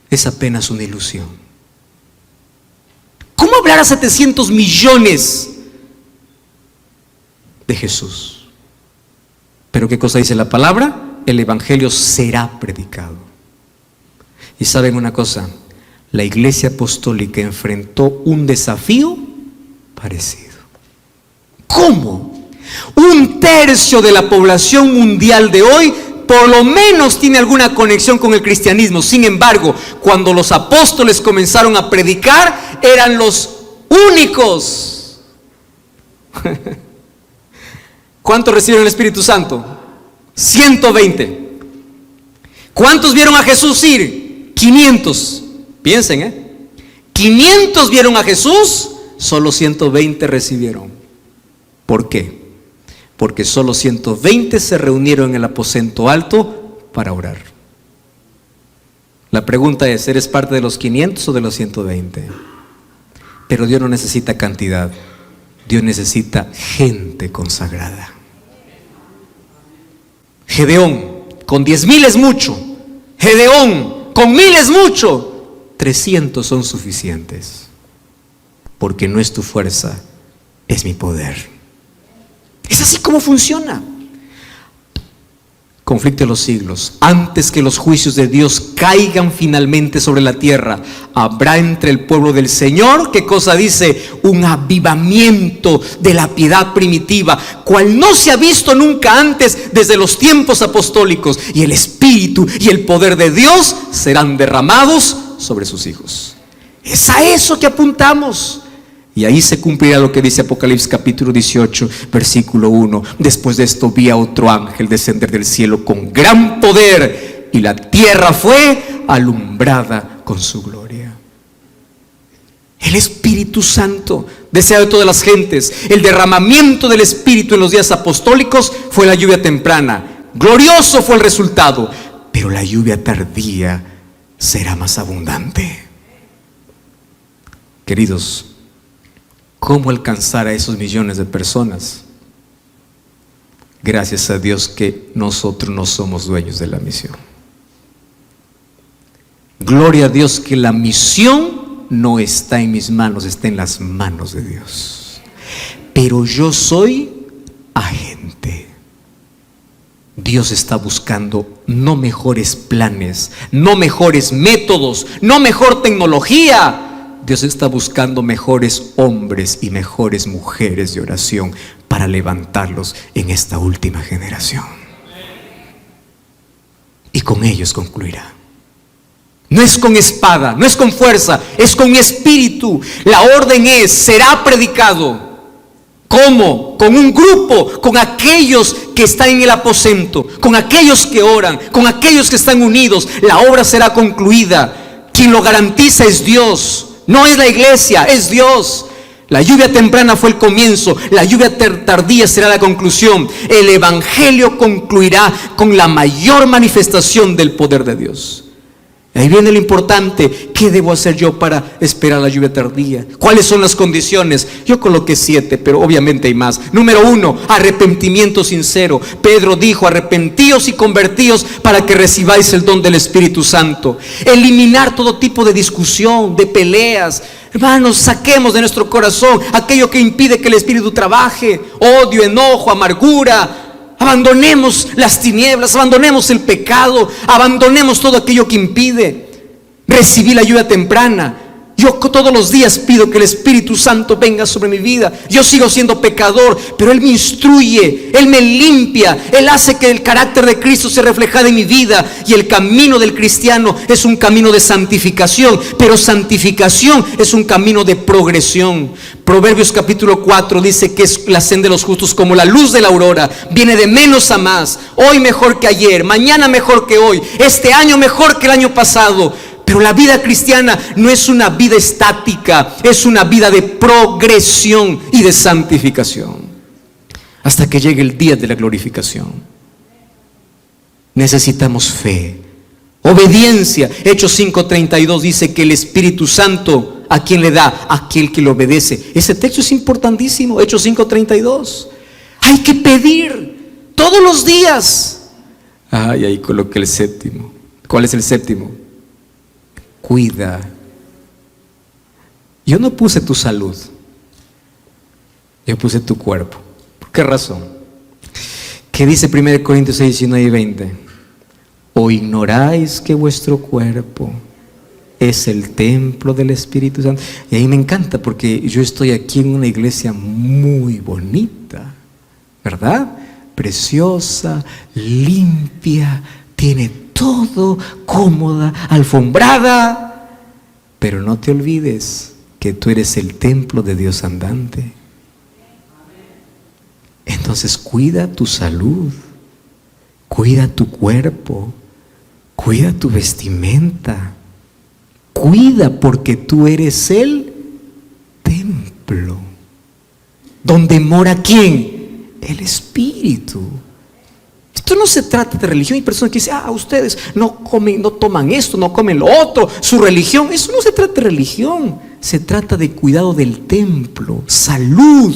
Es apenas una ilusión. ¿Cómo hablar a 700 millones de Jesús? Pero ¿qué cosa dice la palabra? El evangelio será predicado. Y saben una cosa, la iglesia apostólica enfrentó un desafío parecido. ¿Cómo? 1/3 de la población mundial de hoy por lo menos tiene alguna conexión con el cristianismo. Sin embargo, cuando los apóstoles comenzaron a predicar, eran los únicos. ¿Cuántos recibieron el Espíritu Santo? 120. ¿Cuántos vieron a Jesús ir? 500. Piensen, 500 vieron a Jesús, solo 120 recibieron. ¿Por qué? Porque solo 120 se reunieron en el aposento alto para orar. La pregunta es, ¿eres parte de los 500 o de los 120? Pero Dios no necesita cantidad, Dios necesita gente consagrada. Gedeón, con 10,000 es mucho. Gedeón, con 1,000 es mucho. 300 son suficientes. Porque no es tu fuerza, es mi poder. Es así como funciona. Conflicto de los siglos. Antes que los juicios de Dios caigan finalmente sobre la tierra, habrá entre el pueblo del Señor, ¿qué cosa dice? Un avivamiento de la piedad primitiva, cual no se ha visto nunca antes desde los tiempos apostólicos. Y el Espíritu y el poder de Dios serán derramados sobre sus hijos. Es a eso que apuntamos. Y ahí se cumplirá lo que dice Apocalipsis capítulo 18, versículo 1. Después de esto vi a otro ángel descender del cielo con gran poder, y la tierra fue alumbrada con su gloria. El Espíritu Santo, deseado de todas las gentes, el derramamiento del Espíritu en los días apostólicos fue la lluvia temprana. Glorioso fue el resultado, pero la lluvia tardía será más abundante. Queridos, ¿cómo alcanzar a esos millones de personas? Gracias a Dios que nosotros no somos dueños de la misión. Gloria a Dios que la misión no está en mis manos, está en las manos de Dios. Pero yo soy agente. Dios está buscando no mejores planes, no mejores métodos, no mejor tecnología. Dios está buscando mejores hombres y mejores mujeres de oración para levantarlos en esta última generación. Y con ellos concluirá. No es con espada, no es con fuerza, es con mi espíritu. La orden es, será predicado. ¿Cómo? Con un grupo, con aquellos que están en el aposento, con aquellos que oran, con aquellos que están unidos. La obra será concluida. Quien lo garantiza es Dios. No es la iglesia, es Dios. La lluvia temprana fue el comienzo, la lluvia tardía será la conclusión. El evangelio concluirá con la mayor manifestación del poder de Dios. Ahí viene lo importante. ¿Qué debo hacer yo para esperar la lluvia tardía? ¿Cuáles son las condiciones? Yo coloqué 7, pero obviamente hay más. Número 1, arrepentimiento sincero. Pedro dijo, arrepentíos y convertíos para que recibáis el don del Espíritu Santo. Eliminar todo tipo de discusión, de peleas. Hermanos, saquemos de nuestro corazón aquello que impide que el Espíritu trabaje. Odio, enojo, amargura. Abandonemos las tinieblas, abandonemos el pecado, abandonemos todo aquello que impide. Recibí la lluvia temprana. Yo todos los días pido que el Espíritu Santo venga sobre mi vida. Yo sigo siendo pecador, pero Él me instruye, Él me limpia, Él hace que el carácter de Cristo se refleje en mi vida. Y el camino del cristiano es un camino de santificación, pero santificación es un camino de progresión. Proverbios capítulo 4 dice que es la senda de los justos como la luz de la aurora, viene de menos a más, hoy mejor que ayer, mañana mejor que hoy, este año mejor que el año pasado. Pero la vida cristiana no es una vida estática, es una vida de progresión y de santificación, hasta que llegue el día de la glorificación. Necesitamos fe, obediencia. Hechos 5:32 dice que el Espíritu Santo, ¿a quién le da? A aquel que le obedece. Ese texto es importantísimo, Hechos 5:32. Hay que pedir todos los días. Ay, ahí coloqué el séptimo. ¿Cuál es el séptimo? Cuida. Yo no puse tu salud, yo puse tu cuerpo. ¿Por qué razón? ¿Qué dice 1 Corintios 6, 19 y 20? ¿O ignoráis que vuestro cuerpo es el templo del Espíritu Santo? Y ahí me encanta porque yo estoy aquí en una iglesia muy bonita, ¿verdad? Preciosa, limpia, tiene todo, cómoda, alfombrada. Pero no te olvides que tú eres el templo de Dios andante. Entonces cuida tu salud, cuida tu cuerpo, cuida tu vestimenta, cuida, porque tú eres el templo. ¿Donde mora quién? El Espíritu. Esto no se trata de religión. Hay personas que dicen, ustedes no comen, no toman esto, no comen lo otro, su religión. Eso no se trata de religión, se trata de cuidado del templo, salud.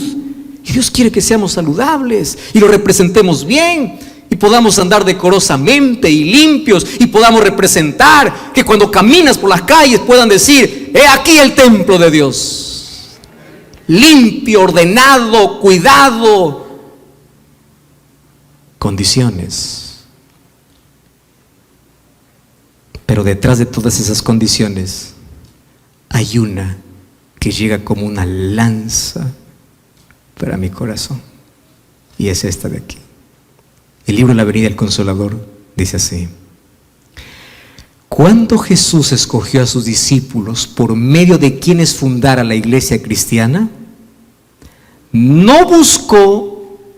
Y Dios quiere que seamos saludables y lo representemos bien y podamos andar decorosamente y limpios y podamos representar, que cuando caminas por las calles puedan decir, he aquí el templo de Dios, limpio, ordenado, cuidado. Condiciones. Pero detrás de todas esas condiciones hay una que llega como una lanza para mi corazón, y es esta de aquí. El libro La venida del Consolador dice así: cuando Jesús escogió a sus discípulos por medio de quienes fundara la iglesia cristiana, no buscó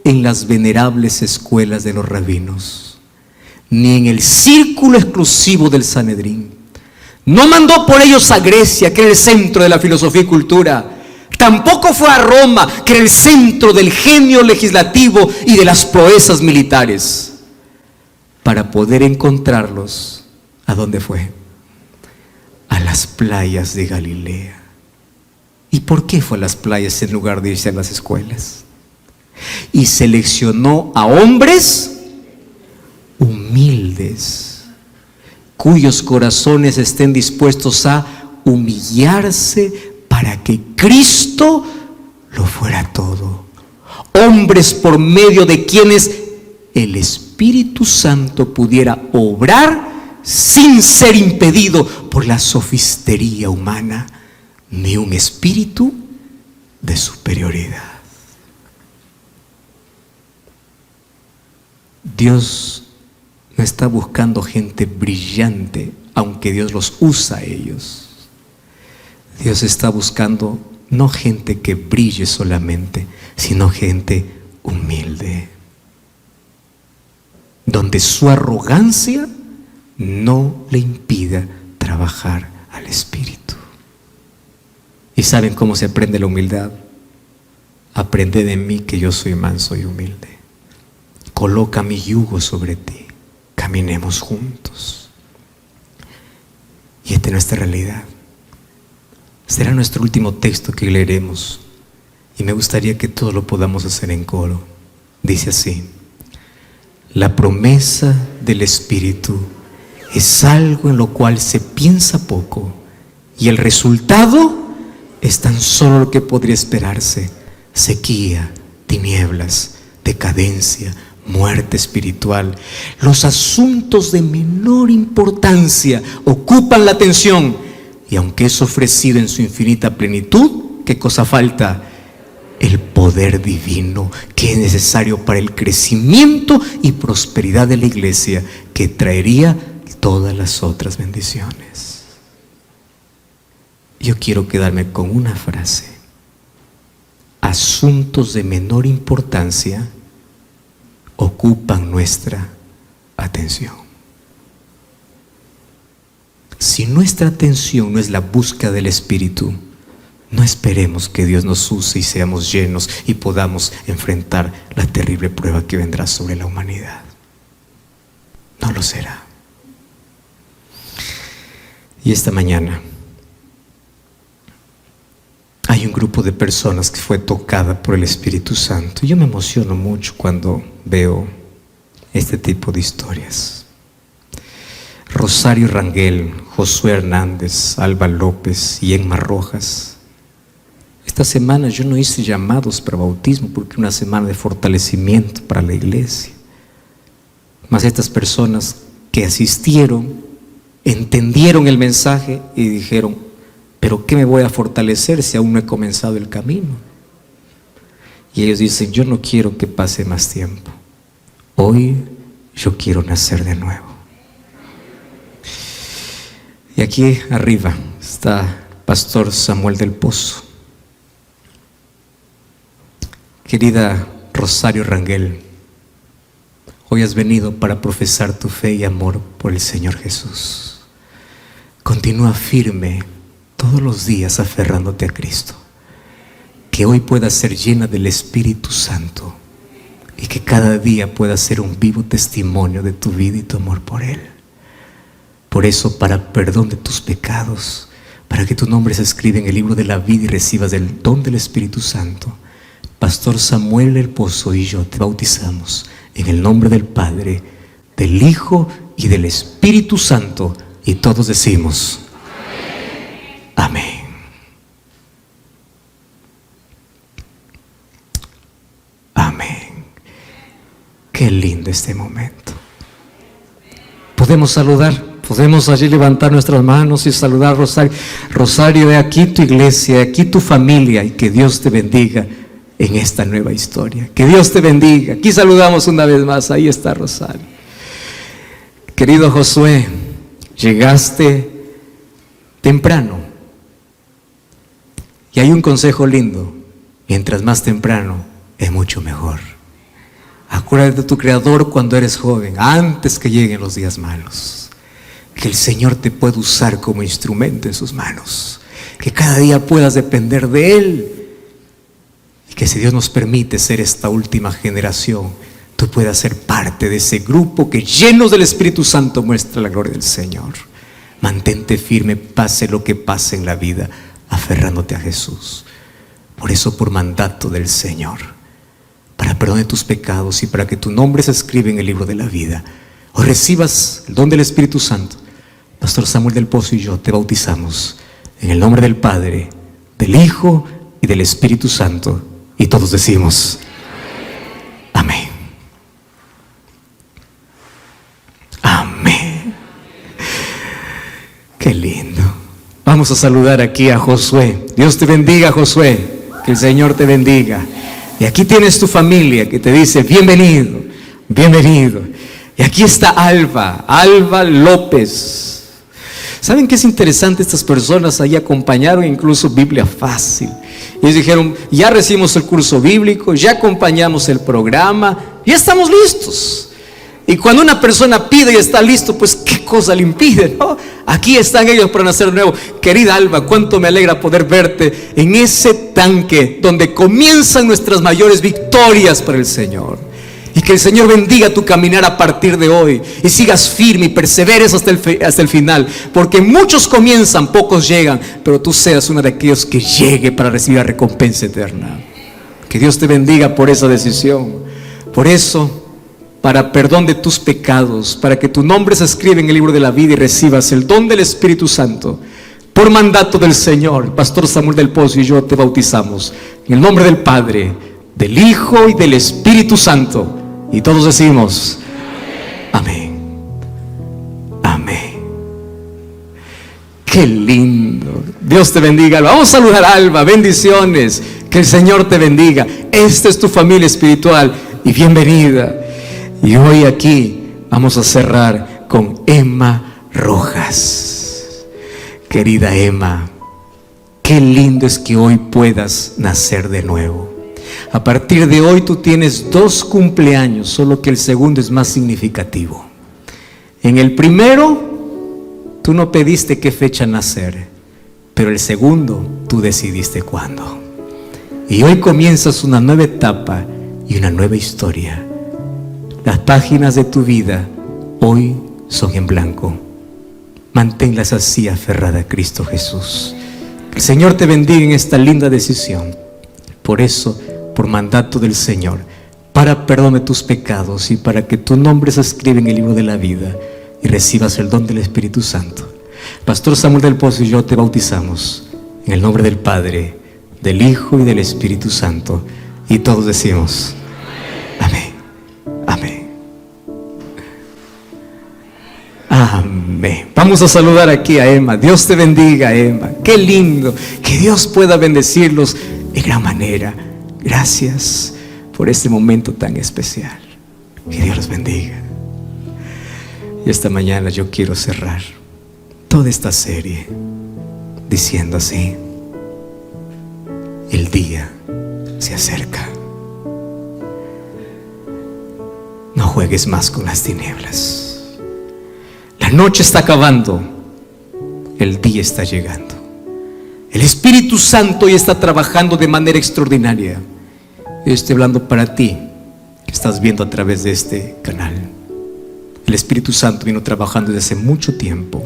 en las venerables escuelas de los rabinos, ni en el círculo exclusivo del Sanedrín. No mandó por ellos a Grecia, que era el centro de la filosofía y cultura. Tampoco fue a Roma, que era el centro del genio legislativo y de las proezas militares. Para poder encontrarlos, ¿a dónde fue? A las playas de Galilea. ¿Y por qué fue a las playas en lugar de irse a las escuelas? Y seleccionó a hombres humildes, cuyos corazones estén dispuestos a humillarse para que Cristo lo fuera todo. Hombres por medio de quienes el Espíritu Santo pudiera obrar sin ser impedido por la sofistería humana, ni un espíritu de superioridad. Dios no está buscando gente brillante, aunque Dios los usa a ellos. Dios está buscando no gente que brille solamente, sino gente humilde, donde su arrogancia no le impida trabajar al Espíritu. ¿Y saben cómo se aprende la humildad? Aprende de mí, que yo soy manso y humilde. Coloca mi yugo sobre ti, caminemos juntos. Y esta es nuestra realidad. Será nuestro último texto que leeremos, y me gustaría que todos lo podamos hacer en coro. Dice así: la promesa del Espíritu es algo en lo cual se piensa poco, y el resultado es tan solo lo que podría esperarse: sequía, tinieblas, decadencia, muerte espiritual. Los asuntos de menor importancia ocupan la atención. Y aunque es ofrecido en su infinita plenitud, ¿qué cosa falta? El poder divino que es necesario para el crecimiento y prosperidad de la iglesia, que traería todas las otras bendiciones. Yo quiero quedarme con una frase: asuntos de menor importancia ocupan nuestra atención. Si nuestra atención no es la búsqueda del Espíritu, no esperemos que Dios nos use y seamos llenos y podamos enfrentar la terrible prueba que vendrá sobre la humanidad. No lo será. Y esta mañana hay un grupo de personas que fue tocada por el Espíritu Santo. Yo me emociono mucho cuando veo este tipo de historias. Rosario Rangel, Josué Hernández, Alba López y Emma Rojas. Esta semana yo no hice llamados para bautismo porque es una semana de fortalecimiento para la iglesia. Mas estas personas que asistieron entendieron el mensaje y dijeron: ¿pero qué me voy a fortalecer si aún no he comenzado el camino? Y ellos dicen: yo no quiero que pase más tiempo. Hoy yo quiero nacer de nuevo. Y aquí arriba está Pastor Samuel del Pozo. Querida Rosario Rangel, hoy has venido para profesar tu fe y amor por el Señor Jesús. Continúa firme todos los días aferrándote a Cristo. Que hoy puedas ser llena del Espíritu Santo y que cada día puedas ser un vivo testimonio de tu vida y tu amor por Él. Por eso, para perdón de tus pecados, para que tu nombre se escriba en el libro de la vida y recibas el don del Espíritu Santo, Pastor Samuel del Pozo y yo te bautizamos en el nombre del Padre, del Hijo y del Espíritu Santo, y todos decimos amén. Amén. Qué lindo este momento. Podemos saludar, podemos allí levantar nuestras manos y saludar a Rosario. Rosario, he aquí tu iglesia, he aquí tu familia, y que Dios te bendiga en esta nueva historia. Que Dios te bendiga. Aquí saludamos una vez más. Ahí está Rosario. Querido Josué, llegaste temprano. Y hay un consejo lindo: mientras más temprano es mucho mejor. Acuérdate de tu Creador cuando eres joven, antes que lleguen los días malos. Que el Señor te pueda usar como instrumento en sus manos. Que cada día puedas depender de Él. Y que si Dios nos permite ser esta última generación, tú puedas ser parte de ese grupo que, llenos del Espíritu Santo, muestra la gloria del Señor. Mantente firme, pase lo que pase en la vida, aferrándote a Jesús. Por eso, por mandato del Señor, para perdón de tus pecados y para que tu nombre se escriba en el libro de la vida, o recibas el don del Espíritu Santo, Pastor Samuel del Pozo y yo te bautizamos en el nombre del Padre, del Hijo y del Espíritu Santo, y todos decimos amén. Amén. Qué lindo. Vamos a saludar aquí a Josué. Dios te bendiga, Josué. Que el Señor te bendiga. Y aquí tienes tu familia que te dice bienvenido, bienvenido. Y aquí está Alba López. ¿Saben qué es interesante? Estas personas ahí acompañaron incluso Biblia Fácil. Y ellos dijeron: ya recibimos el curso bíblico, ya acompañamos el programa, ya estamos listos. Y cuando una persona pide y está listo, pues ¿qué cosa le impide, no? Aquí están ellos para nacer de nuevo. Querida Alba, cuánto me alegra poder verte en ese tanque donde comienzan nuestras mayores victorias para el Señor. Y que el Señor bendiga tu caminar a partir de hoy, y sigas firme y perseveres hasta el final, porque muchos comienzan, pocos llegan, pero tú seas uno de aquellos que llegue para recibir la recompensa eterna. Que Dios te bendiga por esa decisión. Por eso, para perdón de tus pecados, para que tu nombre se escriba en el libro de la vida y recibas el don del Espíritu Santo, por mandato del Señor, Pastor Samuel del Pozo y yo te bautizamos en el nombre del Padre, del Hijo y del Espíritu Santo. Y todos decimos amén. Amén. Qué lindo. lindo. Dios te bendiga. Vamos a saludar a Alba. Bendiciones. Que el Señor te bendiga. Esta es tu familia espiritual y bienvenida. Y hoy aquí vamos a cerrar con Emma Rojas. Querida Emma, qué lindo es que hoy puedas nacer de nuevo. A partir de hoy tú tienes 2 cumpleaños, solo que el segundo es más significativo. En el primero, tú no pediste qué fecha nacer, pero el segundo, tú decidiste cuándo. Y hoy comienzas una nueva etapa y una nueva historia. Las páginas de tu vida hoy son en blanco. Manténlas así, aferrada a Cristo Jesús. Que el Señor te bendiga en esta linda decisión. Por eso, por mandato del Señor, para perdón de tus pecados y para que tu nombre se escriba en el libro de la vida y recibas el don del Espíritu Santo, Pastor Samuel del Pozo y yo te bautizamos en el nombre del Padre, del Hijo y del Espíritu Santo. Y todos decimos amén, amén, amén. Vamos a saludar aquí a Emma. Dios te bendiga, Emma. Qué lindo que Dios pueda bendecirlos de gran manera. Gracias por este momento tan especial. Que Dios los bendiga. Y esta mañana yo quiero cerrar toda esta serie diciendo así: el día se acerca. No juegues más con las tinieblas. La noche está acabando. El día está llegando. El Espíritu Santo hoy está trabajando de manera extraordinaria. Yo estoy hablando para ti que estás viendo a través de este canal. El Espíritu Santo vino trabajando desde hace mucho tiempo,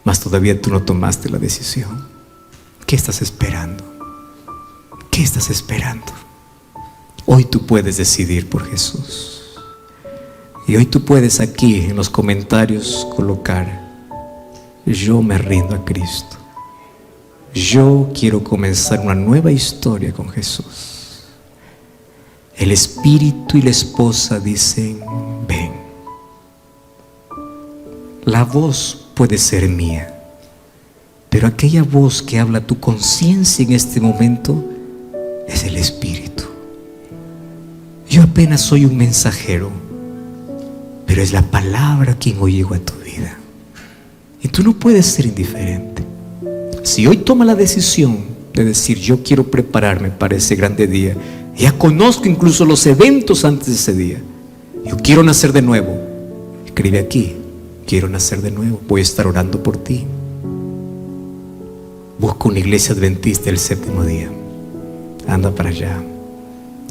mas todavía tú no tomaste la decisión. ¿Qué estás esperando? ¿Qué estás esperando? Hoy tú puedes decidir por Jesús. Y hoy tú puedes aquí en los comentarios colocar: yo me rindo a Cristo. Yo quiero comenzar una nueva historia con Jesús. El espíritu y la esposa dicen: ven. La voz puede ser mía, pero aquella voz que habla tu conciencia en este momento es el Espíritu. Yo apenas soy un mensajero, pero es la palabra quien hoy llegó a tu vida. Y tú no puedes ser indiferente. Si hoy toma la decisión de decir: yo quiero prepararme para ese grande día, ya conozco incluso los eventos antes de ese día, yo quiero nacer de nuevo, escribe aquí: quiero nacer de nuevo, voy a estar orando por ti. Busca una iglesia adventista del 7º día, anda para allá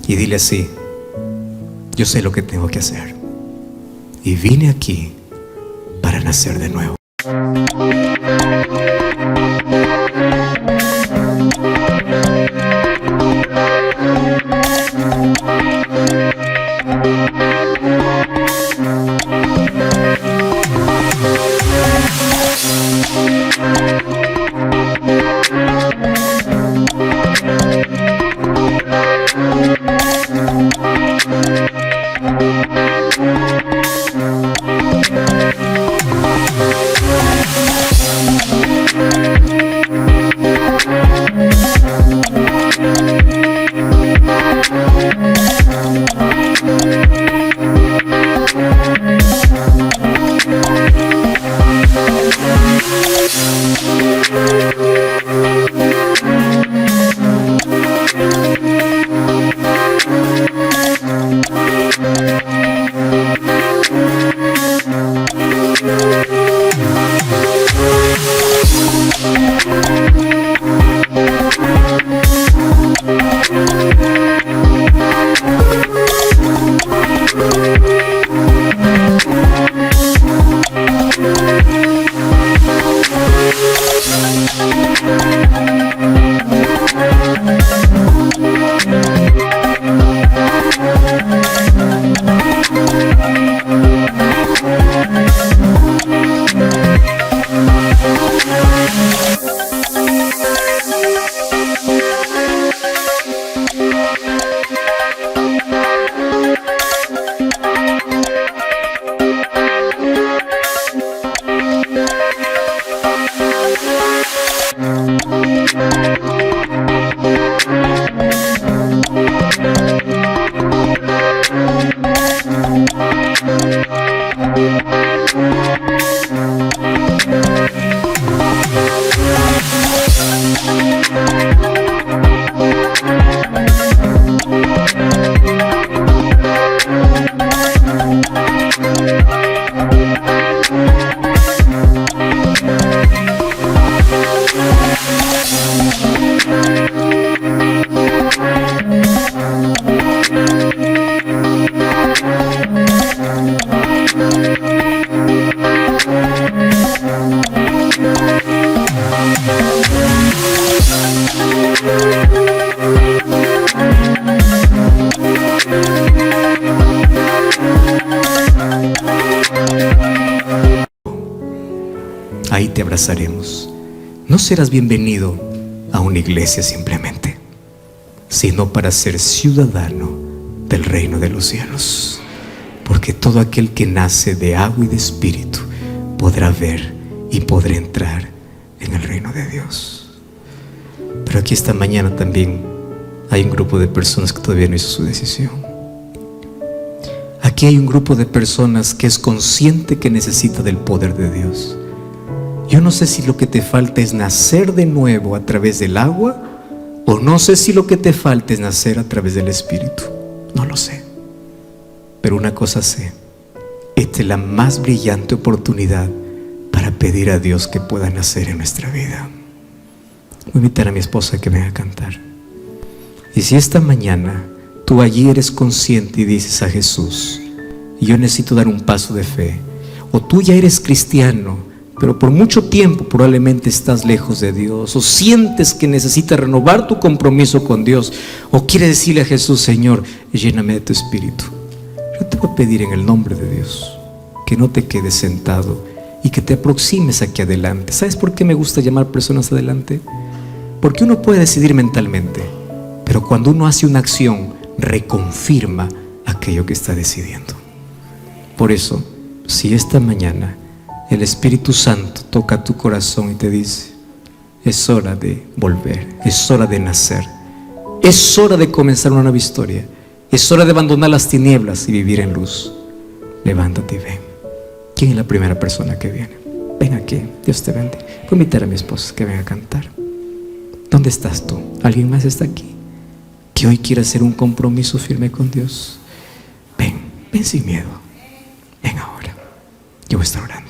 y dile así: yo sé lo que tengo que hacer y vine aquí para nacer de nuevo. Ahí te abrazaremos. No serás bienvenido a una iglesia simplemente, sino para ser ciudadano del reino de los cielos. Porque todo aquel que nace de agua y de espíritu podrá ver y podrá entrar en el reino de Dios. Pero aquí esta mañana también hay un grupo de personas que todavía no hizo su decisión. Aquí hay un grupo de personas que es consciente que necesita del poder de Dios. Yo no sé si lo que te falta es nacer de nuevo a través del agua, o no sé si lo que te falta es nacer a través del Espíritu. No lo sé. Pero una cosa sé: esta es la más brillante oportunidad para pedir a Dios que pueda nacer en nuestra vida. Voy a invitar a mi esposa a que venga a cantar. Y si esta mañana tú allí eres consciente y dices a Jesús: yo necesito dar un paso de fe, o tú ya eres cristiano, pero por mucho tiempo probablemente estás lejos de Dios, o sientes que necesitas renovar tu compromiso con Dios, o quieres decirle a Jesús: Señor, lléname de tu Espíritu. Yo te voy a pedir en el nombre de Dios que no te quedes sentado y que te aproximes aquí adelante. ¿Sabes por qué me gusta llamar personas adelante? Porque uno puede decidir mentalmente, pero cuando uno hace una acción, reconfirma aquello que está decidiendo. Por eso, si esta mañana el Espíritu Santo toca tu corazón y te dice: es hora de volver, es hora de nacer, es hora de comenzar una nueva historia, es hora de abandonar las tinieblas y vivir en luz, levántate y ven. ¿Quién es la primera persona que viene? Ven aquí, Dios te bendiga. Voy a invitar a mi esposa que venga a cantar. ¿Dónde estás tú? ¿Alguien más está aquí que hoy quiere hacer un compromiso firme con Dios? Ven, ven sin miedo. Ven ahora. Yo voy a estar orando.